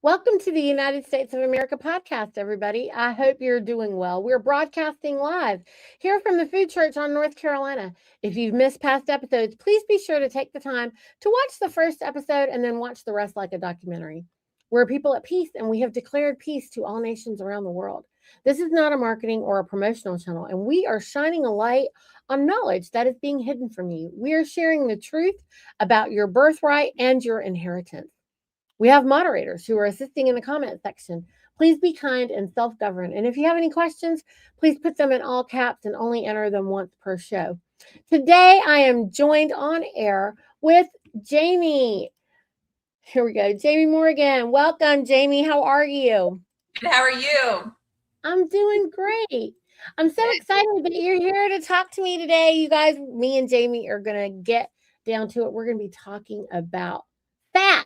Welcome to the United States of America podcast, everybody. I hope you're doing well. We're broadcasting live here from the Food Church on North Carolina. If you've missed past episodes, please be sure to take the time to watch the first episode and then watch the rest like a documentary. We're people at peace, and we have declared peace to all nations around the world. This is not a marketing or a promotional channel, and we are shining a light on knowledge that is being hidden from you. We are sharing the truth about your birthright and your inheritance. We have moderators who are assisting in the comment section. Please be kind and self-govern. And if you have any questions, please put them in all caps and only enter them once per show. Today, I am joined on air with Jayme. Here we go. Jayme Morgan. Welcome, Jayme. How are you? Good. How are you? I'm doing great. I'm so excited that you're here to talk to me today. You guys, me and Jayme are going to get down to it. We're going to be talking about fat.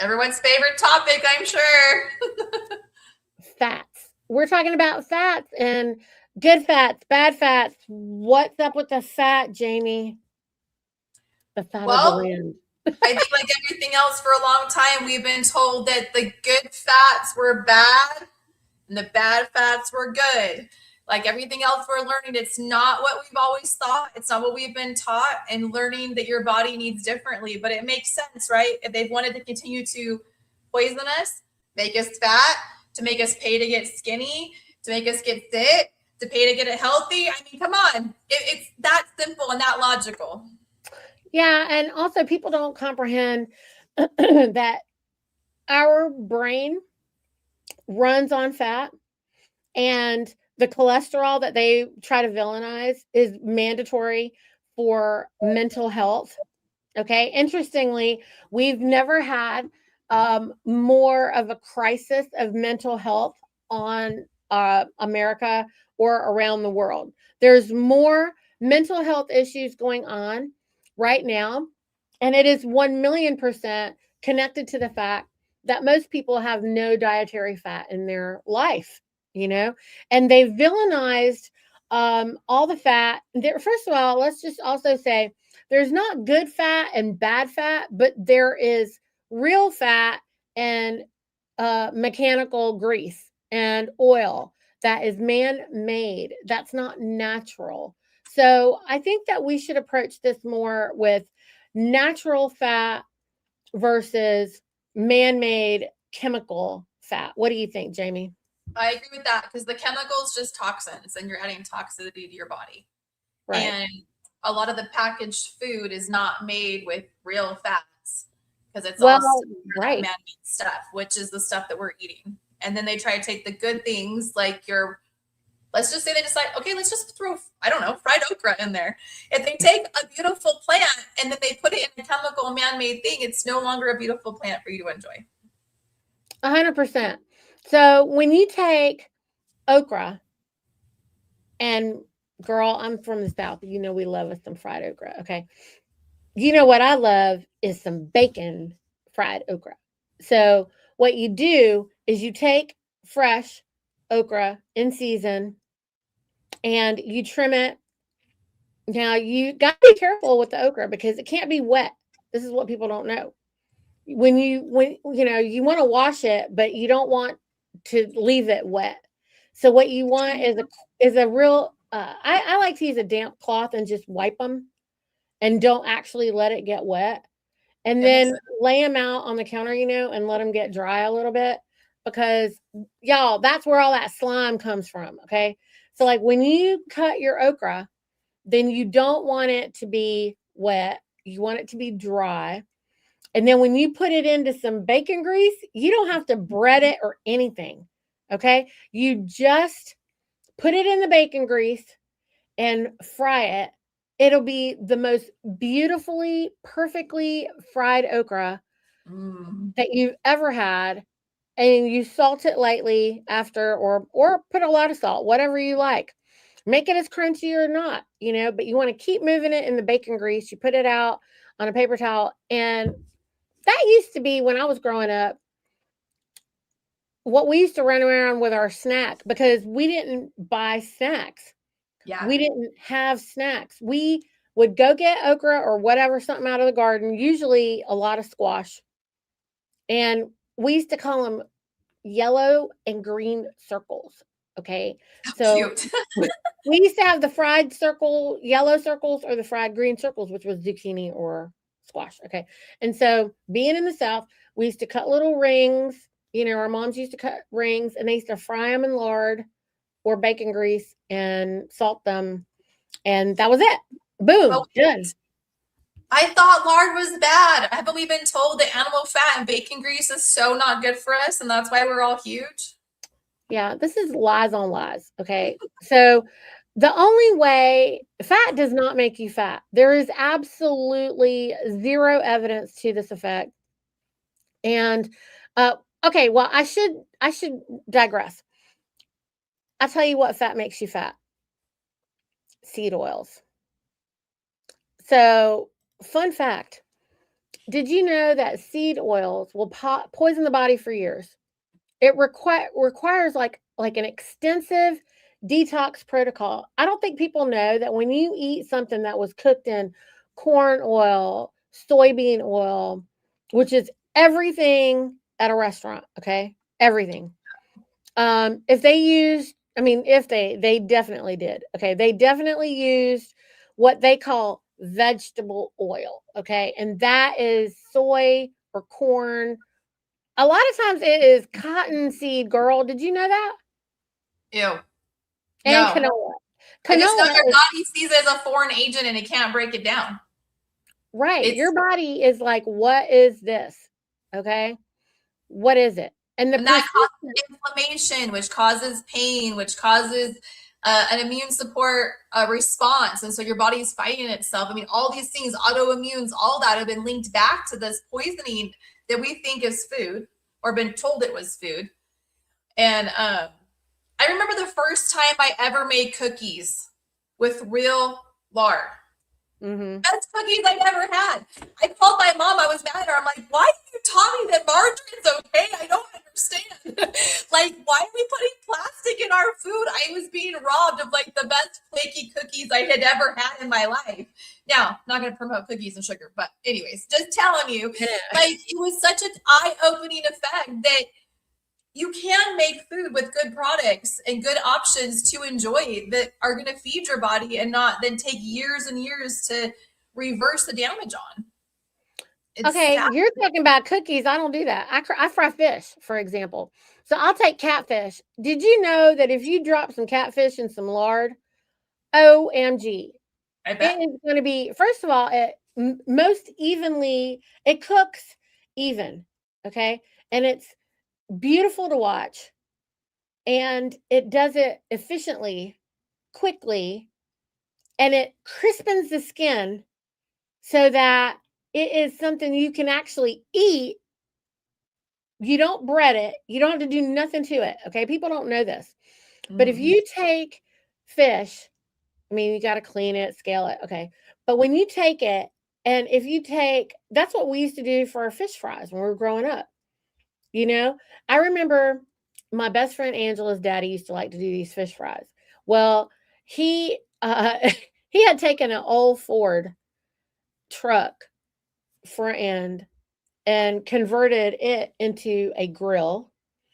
Everyone's favorite topic, I'm sure. Fats. We're talking about fats and good fats, bad fats. What's up with the fat, Jayme? The fat of the land. I think like everything else for a long time, we've been told that the good fats were bad and the bad fats were good. Like everything else we're learning, it's not what we've always thought. It's not what we've been taught, and learning that your body needs differently. But it makes sense, right? If they've wanted to continue to poison us, make us fat, to make us pay to get skinny, to make us get fit, to pay to get it healthy. I mean, come on. It's that simple and that logical. Yeah, and also people don't comprehend that our brain runs on fat, and the cholesterol that they try to villainize is mandatory for mental health. Okay. Interestingly, we've never had more of a crisis of mental health on America or around the world. There's more mental health issues going on right now, and it is 1,000,000% connected to the fact that most people have no dietary fat in their life, and they villainized all the fat. First of all, let's just also say there's not good fat and bad fat, but there is real fat and mechanical grease and oil that is man-made. That's not natural. So I think that we should approach this more with natural fat versus man-made chemical fat. What do you think, Jayme? I agree with that, because the chemicals just toxins, and you're adding toxicity to your body. Right. And a lot of the packaged food is not made with real fats, because it's all man-made stuff, which is the stuff that we're eating. And then they try to take the good things, like let's just say they decide, okay, let's just throw, I don't know, fried okra in there. If they take a beautiful plant and then they put it in a chemical man-made thing, it's no longer a beautiful plant for you to enjoy. 100%. So when you take okra, and girl, I'm from the South. We love us some fried okra. Okay. What I love is some bacon fried okra. So what you do is you take fresh okra in season and you trim it. Now you got to be careful with the okra because it can't be wet. This is what people don't know. When you want to wash it, but you don't want to leave it wet. So what you want is a real, I like to use a damp cloth and just wipe them and don't actually let it get wet. And then lay them out on the counter, and let them get dry a little bit, because y'all, that's where all that slime comes from. Okay. So like when you cut your okra, then you don't want it to be wet. You want it to be dry. And then when you put it into some bacon grease, you don't have to bread it or anything. Okay. You just put it in the bacon grease and fry it. It'll be the most beautifully, perfectly fried okra that you've ever had. And you salt it lightly after, or put a lot of salt, whatever you like. Make it as crunchy or not, but you want to keep moving it in the bacon grease. You put it out on a paper towel. And that used to be, when I was growing up, what we used to run around with our snack, because we didn't buy snacks. Yeah. We didn't have snacks. We would go get okra or whatever, something out of the garden, usually a lot of squash. And we used to call them yellow and green circles. Okay. So Cute. we used to have the fried circle, yellow circles, or the fried green circles, which was zucchini or squash. Okay. And so being in the South, we used to cut little rings. Our moms used to cut rings and they used to fry them in lard or bacon grease and salt them. And that was it. Boom. Oh, Done. I thought lard was bad. Haven't we been told that animal fat and bacon grease is so not good for us, and that's why we're all huge? Yeah, this is lies on lies. Okay. So the only way fat does not make you fat. There is absolutely zero evidence to this effect. And okay, well, I should digress. I'll tell you what fat makes you fat. Seed oils. So, fun fact. Did you know that seed oils will poison the body for years? It requires like an extensive detox protocol. I don't think people know that when you eat something that was cooked in corn oil, soybean oil, which is everything at a restaurant, okay? Everything. If they used, I mean, if they definitely did, okay? They definitely used what they call vegetable oil, okay? And that is soy or corn. A lot of times it is cottonseed, girl. Did you know that? Ew. And No. canola. I just know Canola your is body sees it as a foreign agent and it can't break it down. right. It's Your body is like, what is this? Okay. What is it? And the and that causes persistent, inflammation, which causes pain, which causes an immune support response, and so your body is fighting itself. I mean, all these things, autoimmunes, all that have been linked back to this poisoning that we think is food or been told it was food. And I remember the first time I ever made cookies with real lard. mm-hmm. Best cookies I've ever had. I called my mom. I was mad at her. I'm like, why did you taught me that margarine's okay? I don't understand. Like, why are we putting plastic in our food? I was being robbed of like the best flaky cookies I had ever had in my life. Now, not going to promote cookies and sugar, but anyways, just telling you, like, it was such an eye-opening effect that you can make food with good products and good options to enjoy that are going to feed your body and not then take years and years to reverse the damage on. It's Okay, sad. you're talking about cookies. I don't do that. I fry fish, for example. So I'll take catfish. Did you know that if you drop some catfish in some lard, OMG, I it bet. is going to be, first of all, most evenly, it cooks even. Okay. And it's beautiful to watch. And it does it efficiently, quickly, and it crispens the skin so that it is something you can actually eat. You don't bread it. You don't have to do nothing to it. Okay. People don't know this. But if you take fish, I mean, you got to clean it, scale it. Okay. But when you take it, and if you take, that's what we used to do for our fish fries when we were growing up. I remember my best friend Angela's daddy used to like to do these fish fries. Well, he, he had taken an old Ford truck front end and converted it into a grill.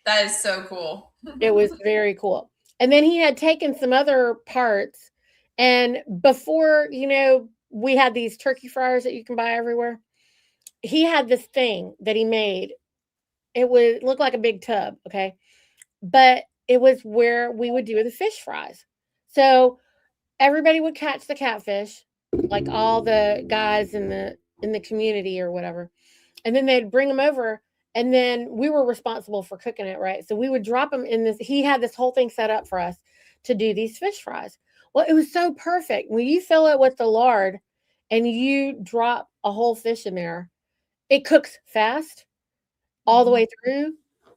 That is so cool. It was very cool. And then he had taken some other parts. And before, we had these turkey fryers that you can buy everywhere. He had this thing that he made. It would look like a big tub, okay? But it was where we would do the fish fries. So everybody would catch the catfish, like all the guys in the community or whatever. And then they'd bring them over, and then we were responsible for cooking it, right? So we would drop them in this. He had this whole thing set up for us to do these fish fries. Well, it was so perfect. When you fill it with the lard and you drop a whole fish in there, it cooks fast all the way through.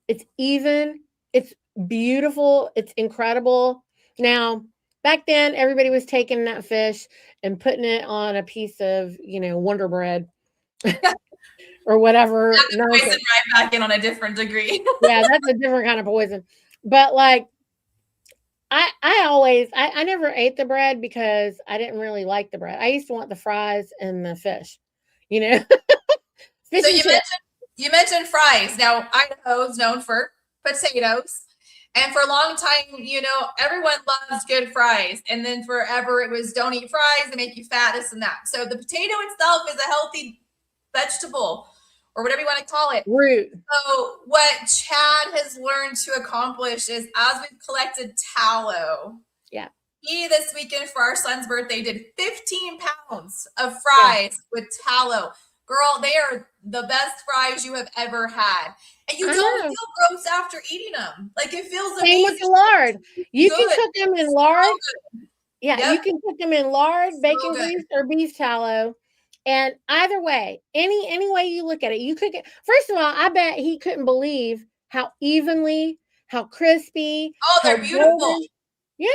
It's even, it's beautiful, it's incredible. Now, back then, everybody was taking that fish and putting it on a piece of, Wonder Bread or whatever. Poison right back in on a different degree. Yeah, that's a different kind of poison. But like, I never ate the bread because I didn't really like the bread. I used to want the fries and the fish, So fish and chips. You mentioned fries. Now, Idaho is known for potatoes. And for a long time, everyone loves good fries. And then forever it was don't eat fries, they make you fat, this and that. So the potato itself is a healthy vegetable or whatever you want to call it. Root. So what Chad has learned to accomplish is as we've collected tallow, Yeah. he this weekend for our son's birthday did 15 pounds of fries with tallow. Girl, they are the best fries you have ever had. And you I don't know. feel gross after eating them. Like it feels Same with amazing. the lard. You can Good. cook them in So lard. good. Yeah, Yep. you can cook them in lard, So bacon good. grease, or beef tallow. And either way, any way you look at it, you cook it. First of all, I bet he couldn't believe how evenly, how crispy, Oh, how they're beautiful. golden. Yeah.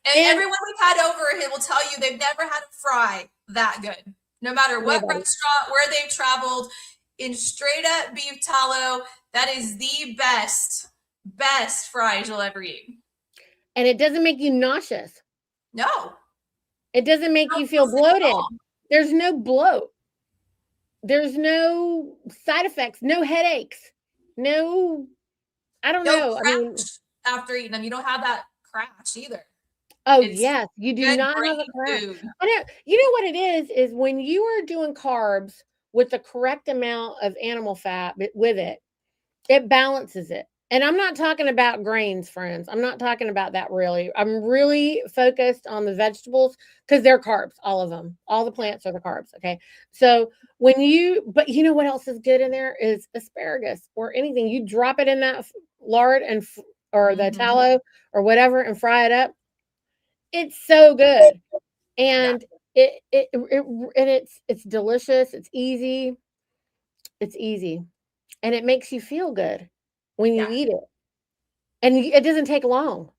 And And everyone we've had over, he will tell you they've never had a fry that good. No matter what nobody. restaurant, where they've traveled, in straight up beef tallow, that is the best fries you'll ever eat. And it doesn't make you nauseous. No. It doesn't make you feel bloated. There's no bloat. There's no side effects, no headaches, no, I don't know. I mean, after eating them, you don't have that crash either. oh yes, you do not have a crash. Food. I know. You know what it is when you are doing carbs with the correct amount of animal fat with it, it balances it. And I'm not talking about grains, friends. I'm not talking about that really. I'm really focused on the vegetables because they're carbs, all of them. All the plants are the carbs. Okay. So but you know what else is good in there is asparagus or anything. You drop it in that lard or the tallow or whatever and fry it up. It's so good. And it's delicious. It's easy. It's easy. And it makes you feel good when you eat it. And it doesn't take long.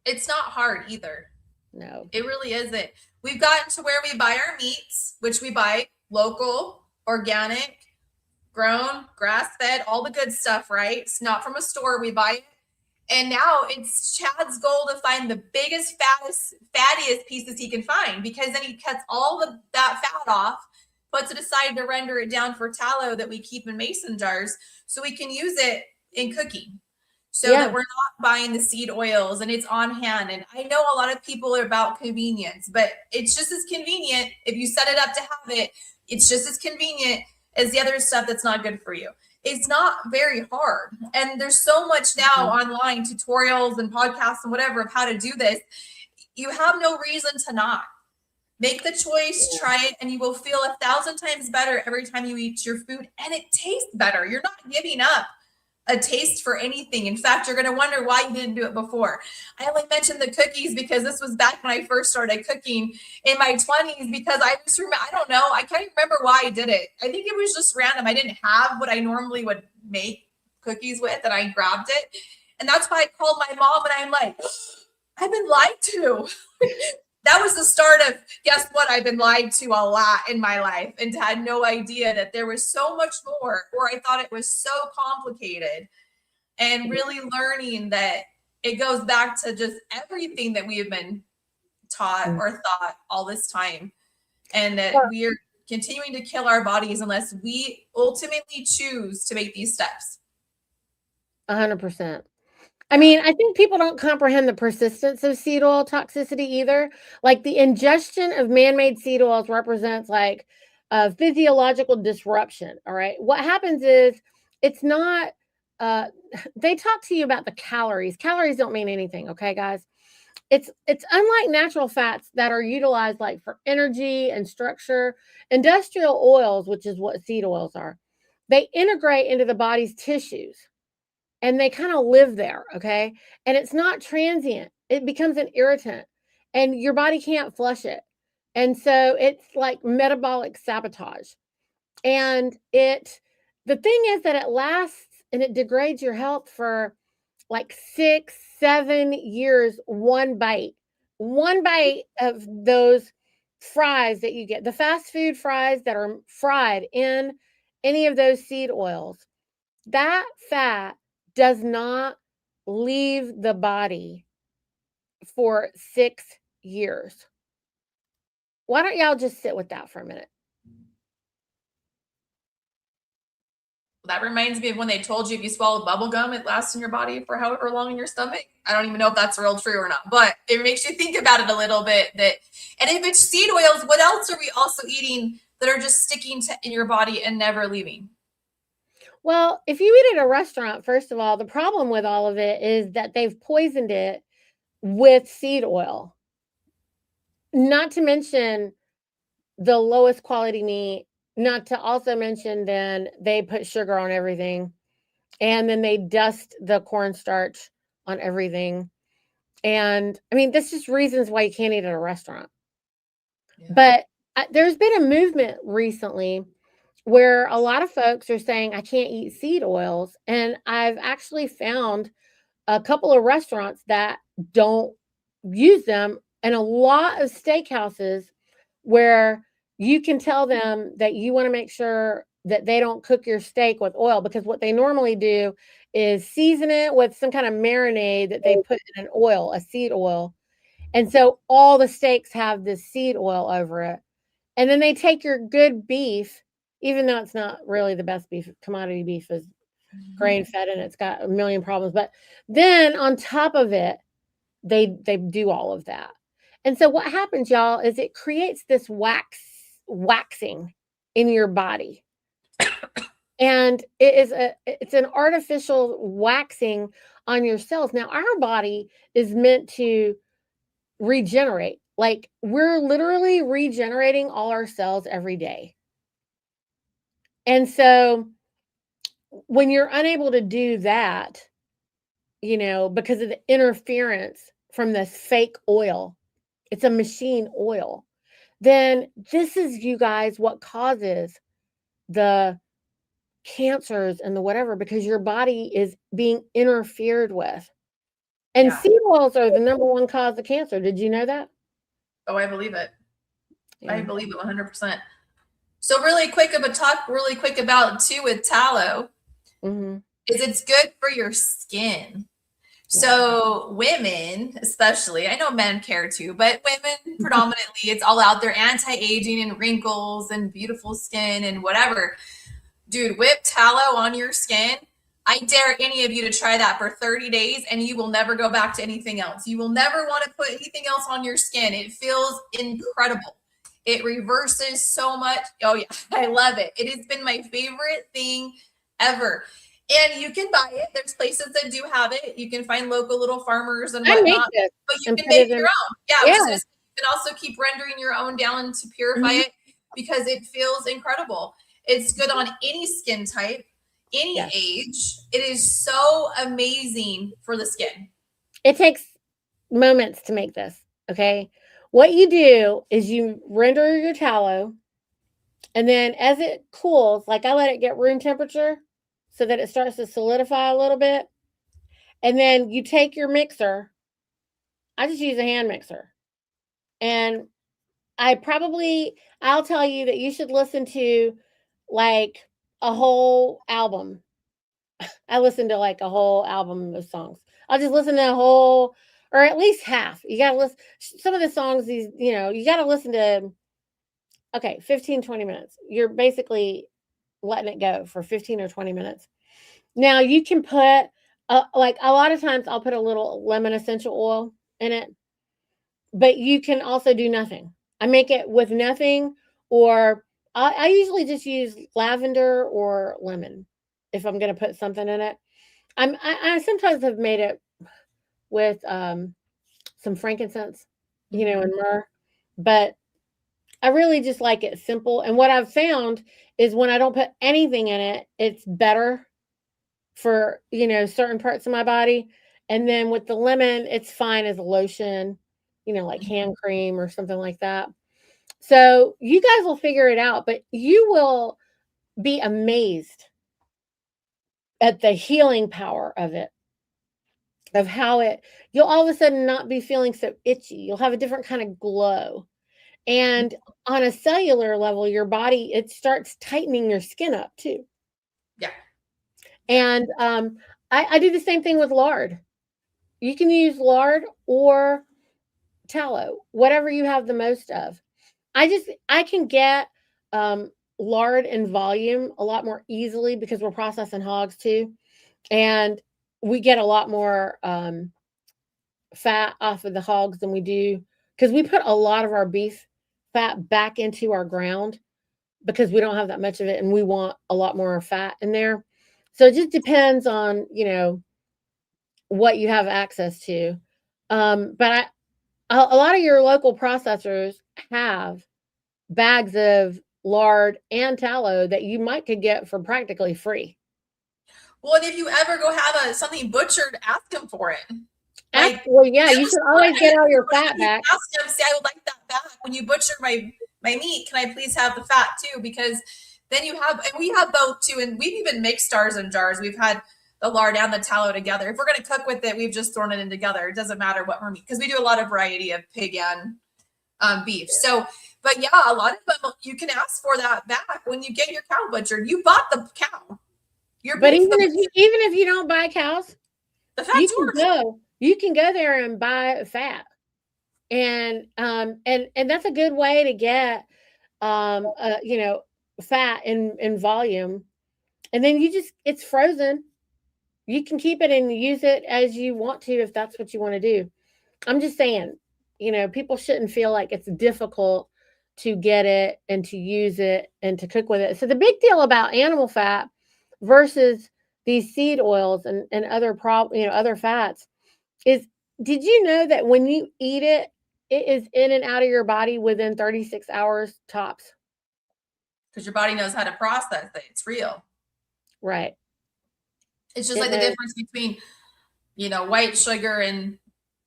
It's not hard either. No. It really isn't. We've gotten to where we buy our meats, which we buy local, organic, grown, grass-fed, all the good stuff, right? It's not from a store, we buy it. And now it's Chad's goal to find the biggest, fattiest pieces he can find because then he cuts all that fat off, puts it aside to render it down for tallow that we keep in mason jars so we can use it in cooking. So that we're not buying the seed oils and it's on hand. And I know a lot of people are about convenience, but it's just as convenient if you set it up to have it. It's just as convenient as the other stuff that's not good for you. It's not very hard. And there's so much now online tutorials and podcasts and whatever of how to do this. You have no reason to not. Make the choice, try it, and you will feel 1,000 times better every time you eat your food. And it tastes better. You're not giving up a taste for anything. In fact, you're going to wonder why you didn't do it before. I only mentioned the cookies because this was back when I first started cooking in my 20s because I just remember, I don't know, I can't remember why I did it. I think it was just random. I didn't have what I normally would make cookies with and I grabbed it. And that's why I called my mom and I'm like, I've been lied to. That was the start of, guess what? I've been lied to a lot in my life and had no idea that there was so much more, or I thought it was so complicated. And really learning that it goes back to just everything that we have been taught or thought all this time. And that we are continuing to kill our bodies unless we ultimately choose to make these steps. 100%. I mean, I think people don't comprehend the persistence of seed oil toxicity either. Like the ingestion of man-made seed oils represents like a physiological disruption. All right. What happens is it's not, they talk to you about the calories. Calories don't mean anything. Okay, guys. It's unlike natural fats that are utilized like for energy and structure. Industrial oils, which is what seed oils are, they integrate into the body's tissues and they kind of live there, okay? And it's not transient. It becomes an irritant and your body can't flush it. And so it's like metabolic sabotage. And the thing is that it lasts and it degrades your health for like 6, 7 years, one bite of those fries that you get, the fast food fries that are fried in any of those seed oils, that fat does not leave the body for 6 years. Why don't y'all just sit with that for a minute? That reminds me of when they told you if you swallow bubble gum, it lasts in your body for however long in your stomach. I don't even know if that's real true or not, but it makes you think about it a little bit. And if it's seed oils, what else are we also eating that are just sticking in your body and never leaving? Well, if you eat at a restaurant, first of all, the problem with all of it is that they've poisoned it with seed oil. Not to mention the lowest quality meat, not to also mention then they put sugar on everything, and then they dust the cornstarch on everything. And I mean, this is reasons why you can't eat at a restaurant. Yeah. But there's been a movement recently where a lot of folks are saying, I can't eat seed oils. And I've actually found a couple of restaurants that don't use them, and a lot of steakhouses where you can tell them that you want to make sure that they don't cook your steak with oil, because what they normally do is season it with some kind of marinade that they put in an oil, a seed oil. And so all the steaks have this seed oil over it. And then they take your good beef, even though it's not really the best beef, commodity beef is grain fed and it's got a million problems. But then on top of it, they do all of that. And so what happens, y'all, is it creates this waxing in your body. And it's an artificial waxing on your cells. Now, our body is meant to regenerate. Like, we're literally regenerating all our cells every day. And so when you're unable to do that, because of the interference from this fake oil, it's a machine oil, then this is, you guys, what causes the cancers and the whatever, because your body is being interfered with. And seed oils are the number one cause of cancer. Did you know that? Oh, I believe it. Yeah. I believe it 100%. So really quick about too with tallow, is it's good for your skin. So women, especially, I know men care too, but women predominantly, it's all out there, anti-aging and wrinkles and beautiful skin and whatever. Dude, whip tallow on your skin. I dare any of you to try that for 30 days and you will never go back to anything else. You will never want to put anything else on your skin. It feels incredible. It reverses so much. Oh yeah, I love it. It has been my favorite thing ever. And you can buy it. There's places that do have it. You can find local little farmers and whatnot. But you can make your own. Yeah. You can also keep rendering your own down to purify it, because it feels incredible. It's good on any skin type, any age. It is so amazing for the skin. It takes moments to make this, okay? What you do is you render your tallow, and then as it cools, like I let it get room temperature so that it starts to solidify a little bit. And then you take your mixer. I just use a hand mixer. And I'll tell you that you should listen to like a whole album. I listen to like a whole album of songs. I'll just listen to a whole, or at least half. You got to listen. Some of the songs, you got to listen to, 15, 20 minutes. You're basically letting it go for 15 or 20 minutes. Now you can put, like a lot of times I'll put a little lemon essential oil in it, but you can also do nothing. I make it with nothing, or I usually just use lavender or lemon if I'm going to put something in it. I sometimes have made it with some frankincense, and myrrh, but I really just like it simple. And what I've found is when I don't put anything in it, it's better for, certain parts of my body. And then with the lemon, it's fine as a lotion, like hand cream or something like that. So you guys will figure it out, but you will be amazed at the healing power of it, of how you'll all of a sudden not be feeling so itchy. You'll have a different kind of glow. And on a cellular level, your body, it starts tightening your skin up too. Yeah. And I do the same thing with lard. You can use lard or tallow, whatever you have the most of. I can get lard and volume a lot more easily because we're processing hogs too. And we get a lot more fat off of the hogs than we do because we put a lot of our beef fat back into our ground because we don't have that much of it and we want a lot more fat in there. So it just depends on, what you have access to. But a lot of your local processors have bags of lard and tallow that you might could get for practically free. Well, and if you ever go have something butchered, ask them for it. Like, well, yeah, you should always get all your fat back. Ask them, say, I would like that back. When you butcher my meat, can I please have the fat too? Because then you have, and we have both too, and we've even mixed ours in jars. We've had the lard and the tallow together. If we're going to cook with it, we've just thrown it in together. It doesn't matter what we're meat, because we do a lot of variety of pig and beef. So, but yeah, a lot of them, you can ask for that back when you get your cow butchered. You bought the cow. But even if you don't buy cows, the fat's yours. You can go there and buy fat, and that's a good way to get fat in volume, and then it's frozen. You can keep it and use it as you want to if that's what you want to do. I'm just saying, people shouldn't feel like it's difficult to get it and to use it and to cook with it. So the big deal about animal fat versus these seed oils and other fats is, did you know that when you eat it, it is in and out of your body within 36 hours tops? Because your body knows how to process it. It's real. Right. It's just like the difference between, white sugar and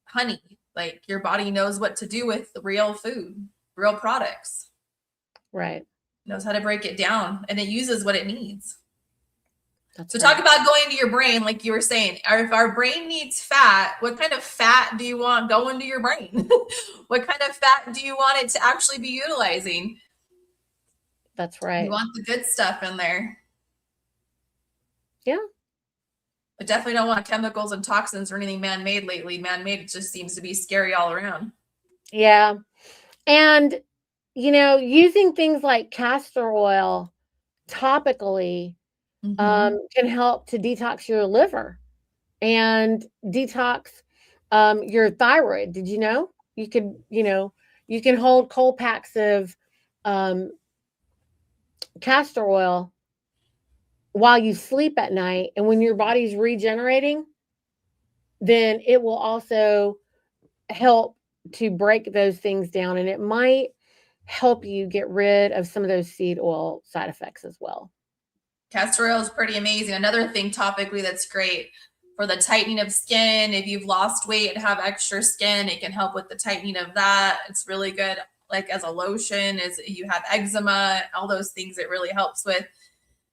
honey. Like your body knows what to do with the real food, real products. Right. Knows how to break it down, and it uses what it needs. So talk about going to your brain, like you were saying. If our brain needs fat, what kind of fat do you want going to your brain? What kind of fat do you want it to actually be utilizing? That's right. You want the good stuff in there. Yeah. I definitely don't want chemicals and toxins or anything man-made lately. Man-made just seems to be scary all around. Yeah. And, using things like castor oil topically can help to detox your liver and detox your thyroid. Did you know? You can hold cold packs of castor oil while you sleep at night, and when your body's regenerating, then it will also help to break those things down, and it might help you get rid of some of those seed oil side effects as well. Castor oil is pretty amazing. Another thing topically that's great for the tightening of skin. If you've lost weight and have extra skin, it can help with the tightening of that. It's really good, like as a lotion, as you have eczema, all those things it really helps with.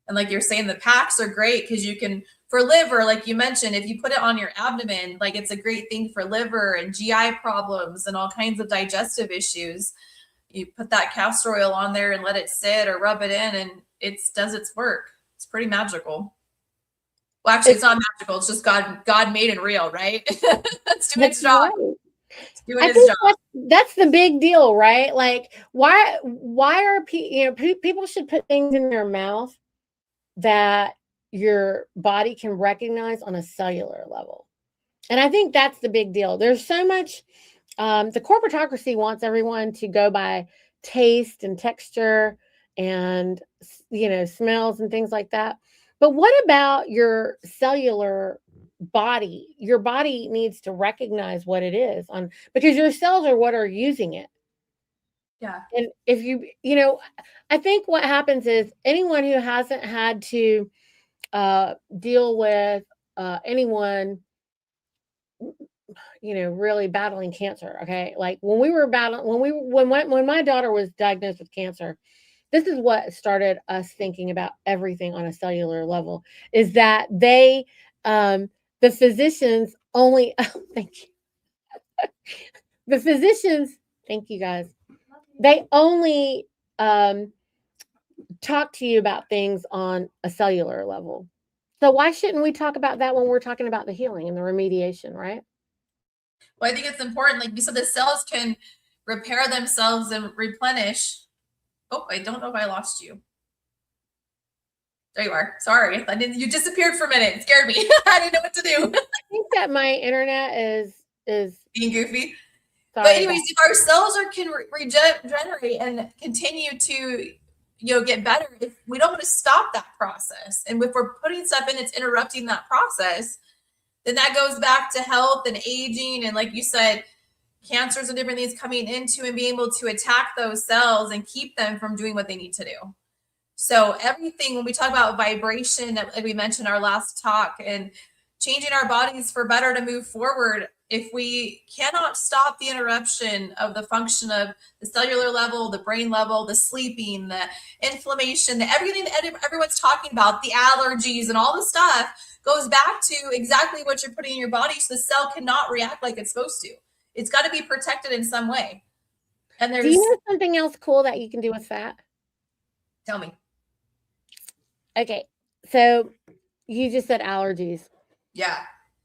And like you're saying, the packs are great because you can, for liver, like you mentioned, if you put it on your abdomen, like it's a great thing for liver and GI problems and all kinds of digestive issues. You put that castor oil on there and let it sit or rub it in, and it does its work. It's pretty magical. Well, actually, it's not magical. It's just God made and real, right? It's doing its job. Right. It's doing its job. That's the big deal, right? Like, why are people should put things in their mouth that your body can recognize on a cellular level. And I think that's the big deal. There's so much, the corporatocracy wants everyone to go by taste and texture and, smells and things like that. But what about your cellular body? Your body needs to recognize what it is because your cells are what are using it. Yeah. And if I think what happens is anyone who hasn't had to deal with anyone, really battling cancer. Okay. Like when we were battling, when my daughter was diagnosed with cancer, this is what started us thinking about everything on a cellular level, is that the physicians only, thank you. The physicians, thank you guys. They only talk to you about things on a cellular level. So why shouldn't we talk about that when we're talking about the healing and the remediation, right? Well, I think it's important. Like you said, the cells can repair themselves and replenish. Oh, I don't know if I lost you. There you are. Sorry. You disappeared for a minute. It scared me. I didn't know what to do. I think that my internet is being goofy. sorry. But anyways, if our cells can regenerate and continue to get better, if we don't want to stop that process, and if we're putting stuff in that's interrupting that process, then that goes back to health and aging, and like you said, cancers and different things coming into and being able to attack those cells and keep them from doing what they need to do. So everything, when we talk about vibration, like we mentioned our last talk, and changing our bodies for better to move forward, if we cannot stop the interruption of the function of the cellular level, the brain level, the sleeping, the inflammation, everything that everyone's talking about, the allergies and all the stuff goes back to exactly what you're putting in your body, so the cell cannot react like it's supposed to. It's got to be protected in some way. And do you know something else cool that you can do with fat? Tell me. Okay, so you just said allergies. Yeah.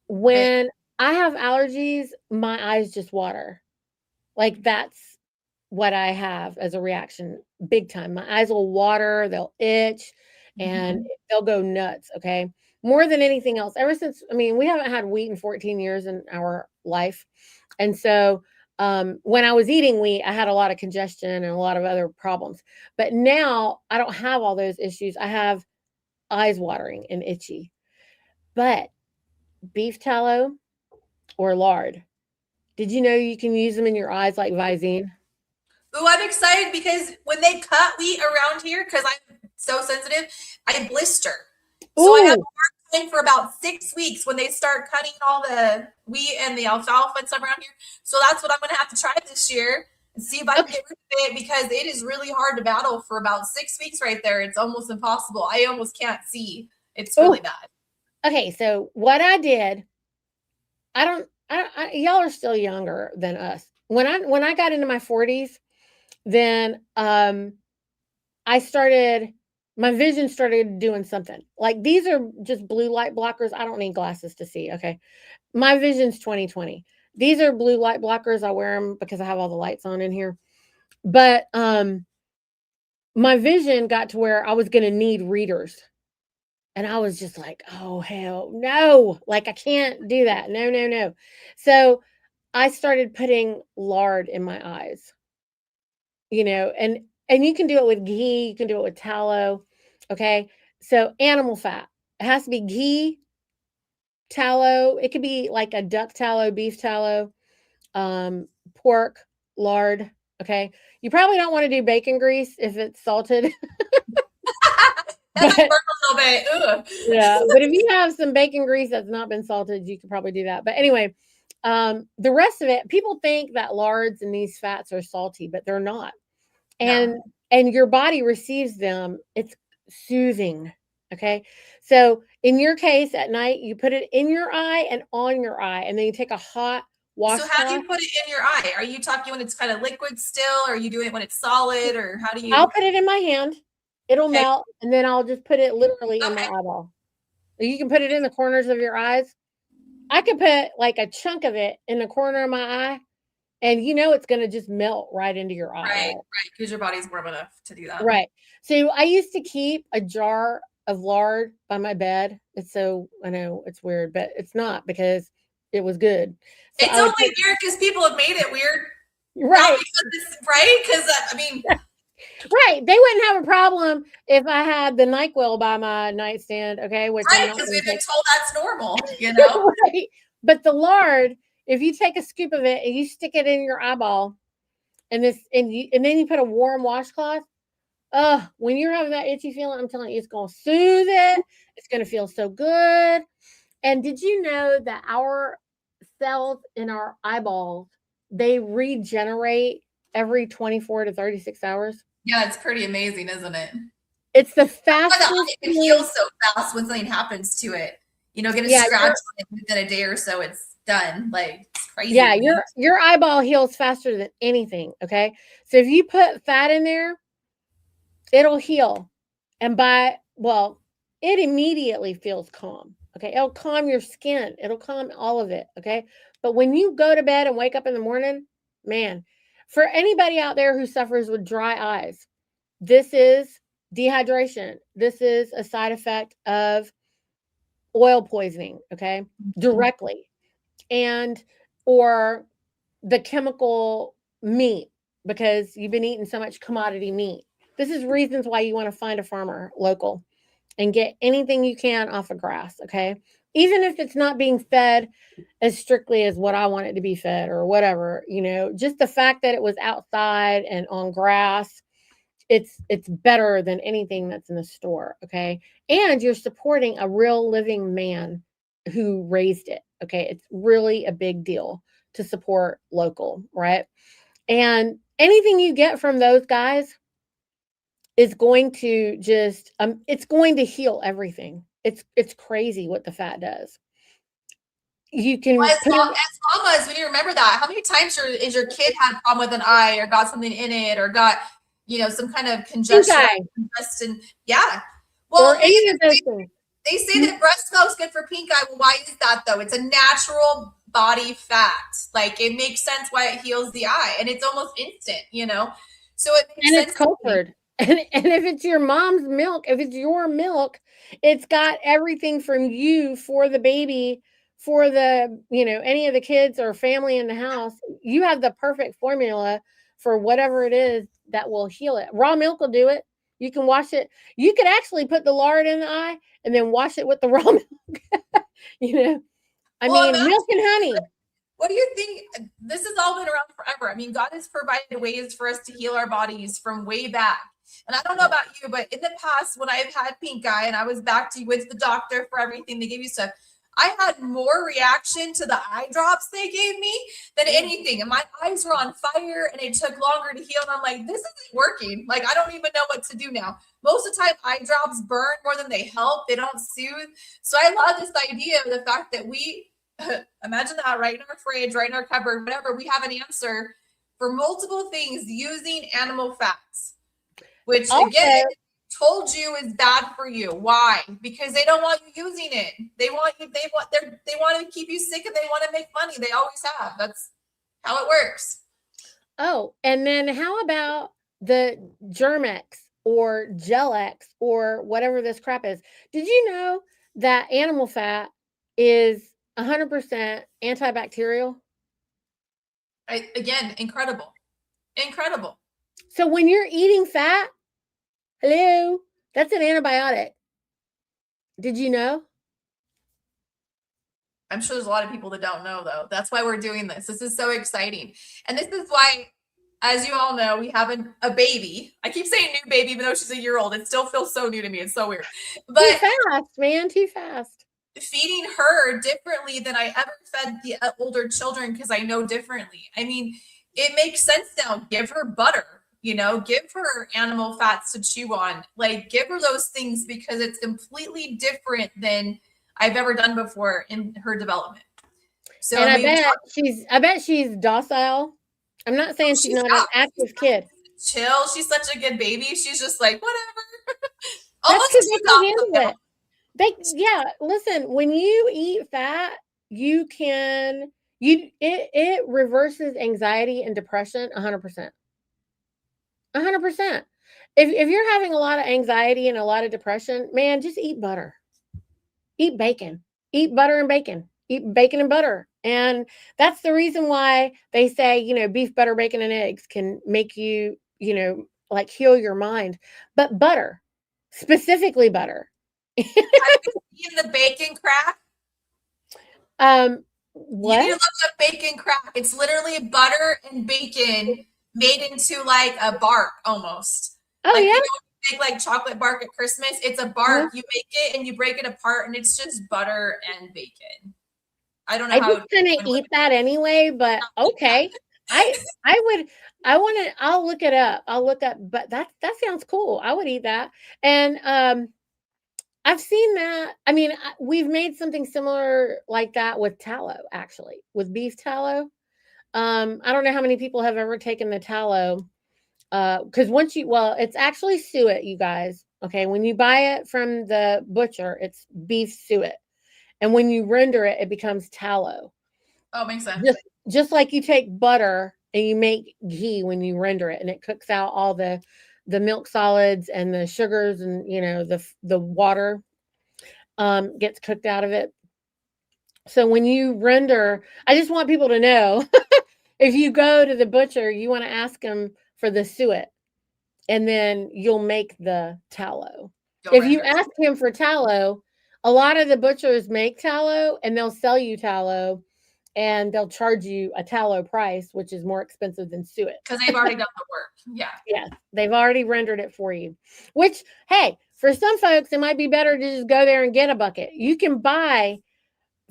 When I have allergies, my eyes just water. Like, that's what I have as a reaction, big time. My eyes will water, they'll itch, and they'll go nuts, okay? More than anything else. Ever since, I mean, we haven't had wheat in 14 years in our life. And so when I was eating wheat, I had a lot of congestion and a lot of other problems. But now I don't have all those issues. I have eyes watering and itchy. But beef tallow or lard, did you know you can use them in your eyes like Visine? Ooh, I'm excited because when they cut wheat around here, because I'm so sensitive, I blister. So I have a hard time for about 6 weeks when they start cutting all the wheat and the alfalfa and stuff around here. So that's what I'm going to have to try this year and see if I can get rid of it, because it is really hard to battle for about 6 weeks right there. It's almost impossible. I almost can't see. It's really bad. Okay, so what I did, y'all are still younger than us. When I got into my 40s, then my vision started doing something. Like, these are just blue light blockers. I don't need glasses to see, okay? My vision's 20/20. These are blue light blockers. I wear them because I have all the lights on in here. But my vision got to where I was going to need readers. And I was just like, oh, hell no. Like, I can't do that. No. So I started putting lard in my eyes, and you can do it with ghee. You can do it with tallow. Okay. So animal fat. It has to be ghee, tallow. It could be like a duck tallow, beef tallow, pork, lard. Okay. You probably don't want to do bacon grease if it's salted. That might burn a little bit. Ugh. Yeah, but if you have some bacon grease that's not been salted, you could probably do that. But anyway, the rest of it, people think that lards and these fats are salty, but they're not. And your body receives them. It's soothing. Okay. So in your case, at night, you put it in your eye and on your eye, and then you take a hot washcloth. So how do you put it in your eye? Are you talking when it's kind of liquid still? Or are you doing it when it's solid? Or how do you? I'll put it in my hand. It'll melt, and then I'll just put it literally in my eyeball. You can put it in the corners of your eyes. I could put like a chunk of it in the corner of my eye, and it's going to just melt right into your eye. Right, because your body's warm enough to do that. Right. So I used to keep a jar of lard by my bed. I know it's weird, but it's not, because it was good. So it's only weird because people have made it weird. Right. Because I mean... Right. They wouldn't have a problem if I had the NyQuil by my nightstand, okay? Right, because we've been told that's normal, Right. But the lard, if you take a scoop of it and you stick it in your eyeball, and then you put a warm washcloth, when you're having that itchy feeling, I'm telling you, it's going to soothe it. It's going to feel so good. And did you know that our cells in our eyeballs, they regenerate every 24 to 36 hours? Yeah, it's pretty amazing, isn't it? It's the fastest. It heals so fast when something happens to it. Get a scratch on it within a day or so, it's done. Like, it's crazy. Yeah, your eyeball heals faster than anything. Okay, so if you put fat in there, it'll heal, and it immediately feels calm. Okay, it'll calm your skin. It'll calm all of it. Okay, but when you go to bed and wake up in the morning, man. For anybody out there who suffers with dry eyes, this is Dehydration. This is a side effect of oil poisoning, okay? Directly. And or the chemical meat because you've been eating so much commodity meat. This is reasons why you want to find a farmer local and get anything you can off of grass, okay? Even if it's not being fed as strictly as what I want it to be fed or whatever, just the fact that it was outside and on grass, it's better than anything that's in the store, okay? And you're supporting a real living man who raised it, okay? It's really a big deal to support local, right? And anything you get from those guys is going to just it's going to heal everything. It's crazy what the fat does. You can Well, put it, as long as when you remember that, how many times is your kid had a problem with an eye or got something in it or got, some kind of congestion, congestion? Yeah. Well, or any of those things. They say that breast milk's good for pink eye. Well, why is that though? It's a natural body fat. Like it makes sense why it heals the eye, and it's almost instant, So it makes sense. It's cultured. And if it's your mom's milk, if it's your milk, it's got everything from you for the baby, for the, any of the kids or family in the house. You have the perfect formula for whatever it is that will heal it. Raw milk will do it. You can wash it. You could actually put the lard in the eye and then wash it with the raw milk. Milk and honey. What do you think? This has all been around forever. I mean, God has provided ways for us to heal our bodies from way back. And I don't know about you, but in the past, when I've had pink eye and I was back to with the doctor for everything, they gave you stuff. I had more reaction to the eye drops they gave me than anything. And my eyes were on fire and it took longer to heal. And I'm like, this isn't working. Like, I don't even know what to do now. Most of the time, eye drops burn more than they help. They don't soothe. So I love this idea of the fact that we, imagine that right in our fridge, right in our cupboard, whatever, we have an answer for multiple things using animal fats, which again, told you is bad for you. Why? Because they don't want you using it. They want to keep you sick and they want to make money. They always have. That's how it works. Oh, and then how about the Germex or Gelex or whatever this crap is? Did you know that animal fat is 100% antibacterial? Again, incredible. So when you're eating fat, hello, that's an antibiotic. Did you know? I'm sure there's a lot of people that don't know, though. That's why we're doing this. This is so exciting. And this is why, as you all know, we have a baby. I keep saying new baby, even though she's a year old. It still feels so new to me. It's so weird. But too fast, man, too fast. Feeding her differently than I ever fed the older children because I know differently. I mean, it makes sense now. Give her butter, give her animal fats to chew on, like give her those things because it's completely different than I've ever done before in her development. So and I bet she's docile. I'm not saying she's not an active kid. Chill. She's such a good baby. She's just like, whatever. Almost into it. Listen, when you eat fat, it reverses anxiety and depression 100%. 100%. If you're having a lot of anxiety and a lot of depression, man, just eat butter. Eat bacon. Eat butter and bacon. Eat bacon and butter. And that's the reason why they say, beef, butter, bacon, and eggs can make you, like heal your mind. But butter, specifically butter. Have you seen the bacon crack? What? You need to look up bacon crack. It's literally butter and bacon made into like a bark almost. Oh, like, yeah. Make like chocolate bark at Christmas. It's a bark. You make it and you break it apart, and it's just butter and bacon. I don't know how. I just kind of eat that anyway, but okay. I'll look it up. But that sounds cool. I would eat that. And I've seen that. I mean, we've made something similar like that with tallow, actually, with beef tallow. I don't know how many people have ever taken the tallow. Because it's actually suet, you guys. Okay, when you buy it from the butcher, it's beef suet, and when you render it, it becomes tallow. Oh, makes sense. Just like you take butter and you make ghee when you render it, and it cooks out all the the milk solids and the sugars and the water gets cooked out of it. So when you render, I just want people to know if you go to the butcher, you want to ask them for the suet, and then you'll make the tallow. If you ask him for tallow, a lot of the butchers make tallow and they'll sell you tallow and they'll charge you a tallow price, which is more expensive than suet. Because they've already done the work. Yeah. Yes, they've already rendered it for you. Which, hey, for some folks, it might be better to just go there and get a bucket. You can buy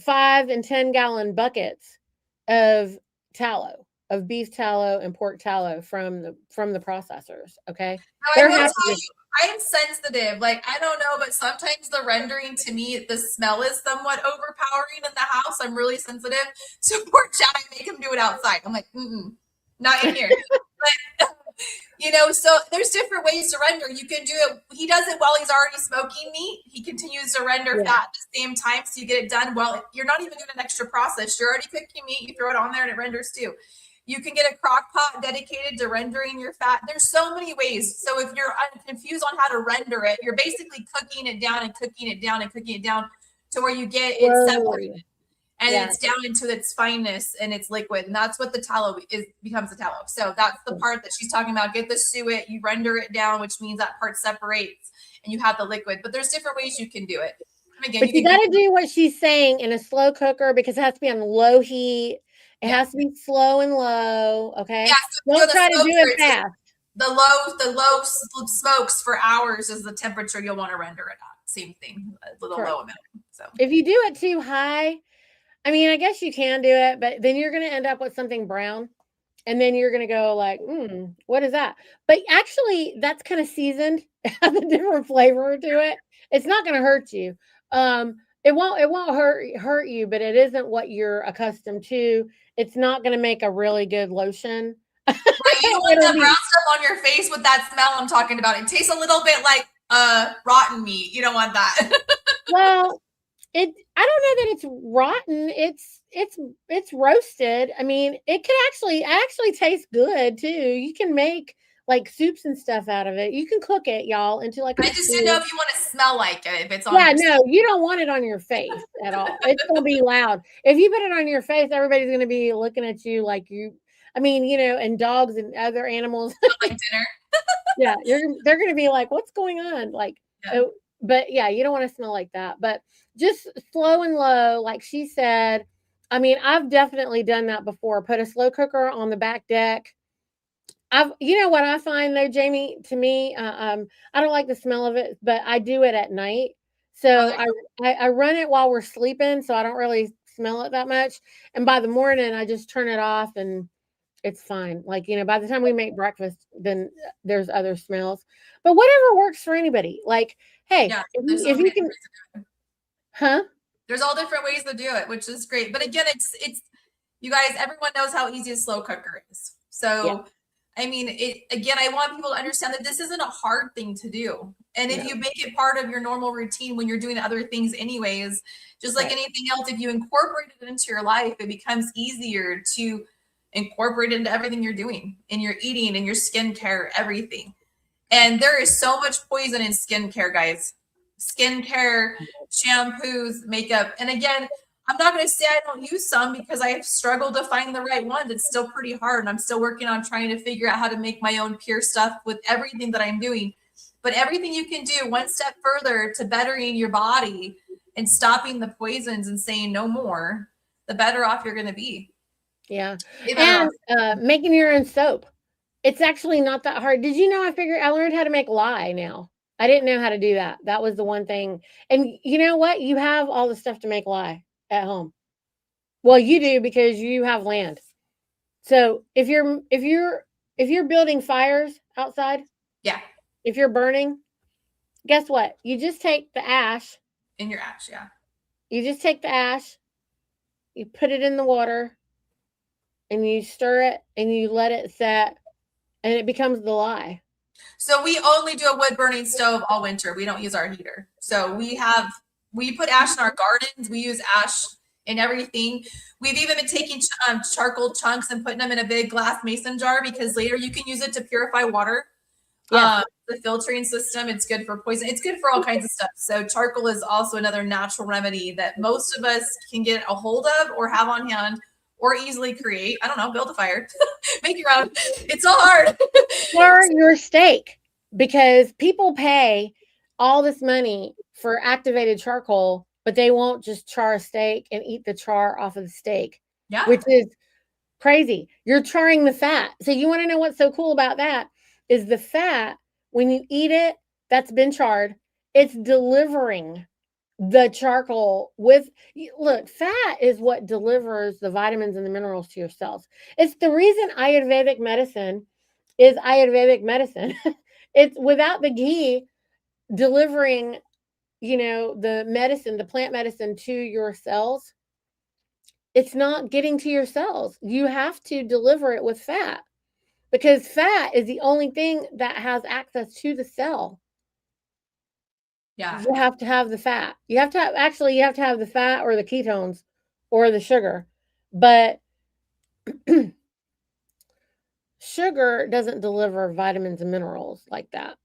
5 and 10-gallon buckets of tallow, of beef tallow and pork tallow from the processors. Okay. Now, I will tell you, I am sensitive. Like, I don't know, but sometimes the rendering, to me, the smell is somewhat overpowering in the house. I'm really sensitive. So poor Chad, I make him do it outside. I'm like, not in here. But so there's different ways to render. You can do it. He does it while he's already smoking meat. He continues to render fat at the same time. So you get it done well. You're not even doing an extra process. You're already cooking meat. You throw it on there and it renders too. You can get a crock pot dedicated to rendering your fat. There's so many ways. So if you're confused on how to render it, you're basically cooking it down and cooking it down and cooking it down to where you get it separated. And it's down into its fineness and it's liquid. And that's what the tallow becomes the tallow. So that's the part that she's talking about. Get the suet, you render it down, which means that part separates and you have the liquid. But there's different ways you can do it. Again, but you got to do what she's saying in a slow cooker because it has to be on low heat. It has to be slow and low. Okay. Yeah, so don't try to do it fast. The low smokes for hours is the temperature you'll want to render it at. Same thing, the low amount. So if you do it too high, I mean, I guess you can do it, but then you're going to end up with something brown. And then you're going to go like, what is that? But actually, that's kind of seasoned. It has a different flavor to it. It's not going to hurt you. It won't hurt you, but it isn't what you're accustomed to. It's not going to make a really good lotion. Right, you don't want that brown stuff on your face with that smell I'm talking about. It tastes a little bit like rotten meat. You don't want that. Well, I don't know that it's rotten. It's roasted. I mean, it could actually taste good too. You can make like soups and stuff out of it. You can cook it, y'all, into like I just didn't know if you want to smell like it. If it's on no, you don't want it on your face at all. It's gonna be loud. If you put it on your face, everybody's gonna be looking at you like you. I mean, and dogs and other animals. Like dinner. Yeah, they're gonna be like, "What's going on?" Like, but yeah, you don't want to smell like that. But just slow and low, like she said. I mean, I've definitely done that before. Put a slow cooker on the back deck. What I find though, Jayme, to me, I don't like the smell of it, but I do it at night. So I run it while we're sleeping, so I don't really smell it that much. And by the morning, I just turn it off and it's fine. Like, by the time we make breakfast, then there's other smells. But whatever works for anybody. Like, hey, if you can, there's all different ways to do it, which is great. But again, it's you guys, everyone knows how easy a slow cooker is. So I mean, I want people to understand that this isn't a hard thing to do. And if you make it part of your normal routine when you're doing other things anyways, just like anything else, if you incorporate it into your life, it becomes easier to incorporate it into everything you're doing, in your eating, in your skincare, everything. And there is so much poison in skincare, guys. Skincare, shampoos, makeup. And again, I'm not going to say I don't use some because I struggle to find the right ones. It's still pretty hard. And I'm still working on trying to figure out how to make my own pure stuff with everything that I'm doing. But everything you can do one step further to bettering your body and stopping the poisons and saying no more, the better off you're going to be. Yeah. And making your own soap. It's actually not that hard. Did you know I learned how to make lye now. I didn't know how to do that. That was the one thing. And you know what? You have all the stuff to make lye at home. Well, you do because you have land. So if you're building fires outside, if you're burning, guess what? You just take the ash. In your ash, You just take the ash, you put it in the water, and you stir it, and you let it set, and it becomes the lye. So we only do a wood burning stove all winter. We don't use our heater. So we put ash in our gardens. We use ash in everything. We've even been taking charcoal chunks and putting them in a big glass mason jar because later you can use it to purify water. Yeah. The filtering system, it's good for poison. It's good for all kinds of stuff. So charcoal is also another natural remedy that most of us can get a hold of or have on hand or easily create. I don't know, build a fire, make your own. It's all hard. Or your steak, because people pay all this money for activated charcoal, but they won't just char a steak and eat the char off of the steak, Yeah. which is crazy. You're charring the fat. So you want to know what's so cool about that is the fat, when you eat it, that's been charred, it's delivering the charcoal with, look, fat is what delivers the vitamins and the minerals to your cells. It's the reason Ayurvedic medicine is Ayurvedic medicine. It's without the ghee delivering, the medicine, the plant medicine to your cells, it's not getting to your cells. You have to deliver it with fat because fat is the only thing that has access to the cell. Yeah. You have to have the fat. You have to have the fat or the ketones or the sugar. But sugar doesn't deliver vitamins and minerals like that.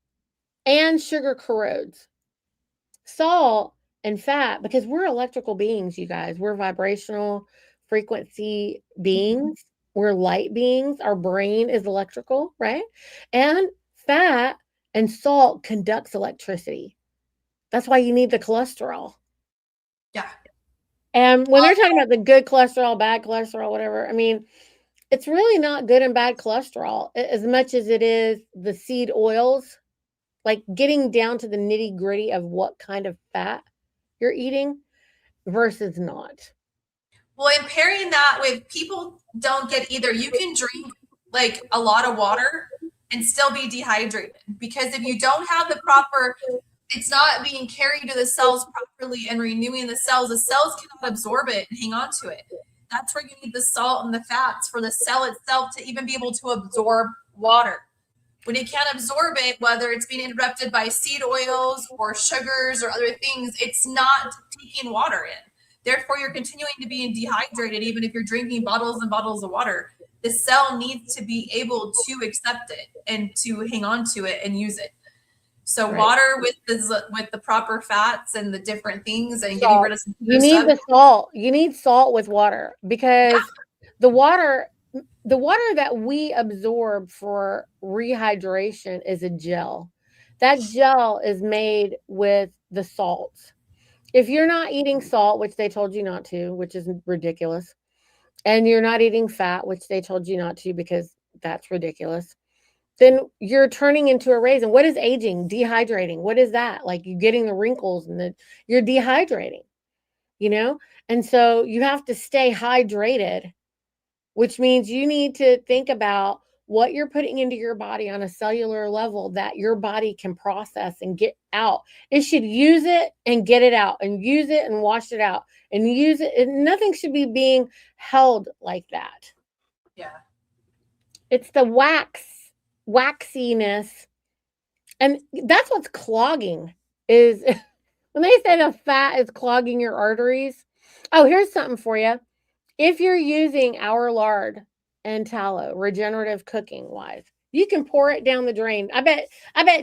And sugar corrodes. Salt and fat, because we're electrical beings, you guys. We're vibrational frequency beings. We're light beings. Our brain is electrical, right? And fat and salt conducts electricity. That's why you need the cholesterol. Yeah. And when they're talking about the good cholesterol, bad cholesterol, whatever, I mean, it's really not good and bad cholesterol as much as it is the seed oils, like getting down to the nitty gritty of what kind of fat you're eating versus not. Well, and pairing that with people don't get either. You can drink like a lot of water and still be dehydrated because if you don't have the proper, it's not being carried to the cells properly and renewing the cells cannot absorb it and hang on to it. That's where you need the salt and the fats for the cell itself to even be able to absorb water. When it can't absorb it, whether it's being interrupted by seed oils or sugars or other things, it's not taking water in. Therefore, you're continuing to be dehydrated even if you're drinking bottles and bottles of water. The cell needs to be able to accept it and to hang on to it and use it. So Right. water with the proper fats and the different things and Salt. getting rid of some You need the salt. You need salt with water because the water that we absorb for rehydration is a gel. That gel is made with the salts. If you're not eating salt, which they told you not to, which is ridiculous, and you're not eating fat, which they told you not to because that's ridiculous, then you're turning into a raisin. What is aging? Dehydrating. What is that? Like you're getting the wrinkles and you're dehydrating, And so you have to stay hydrated, which means you need to think about what you're putting into your body on a cellular level that your body can process and get out. It should use it and get it out and use it and wash it out and use it. And nothing should be being held like that. Yeah. It's the waxiness. And that's what's clogging is when they say the fat is clogging your arteries. Oh, here's something for you. If you're using our lard and tallow, regenerative cooking wise, you can pour it down the drain. I bet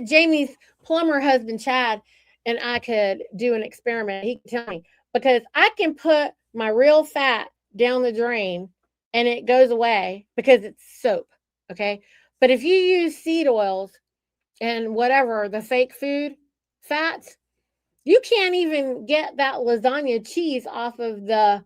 Jayme's plumber husband Chad and I could do an experiment. He can tell me because I can put my real fat down the drain and it goes away because it's soap. Okay. But if you use seed oils and whatever, the fake food fats, you can't even get that lasagna cheese off of the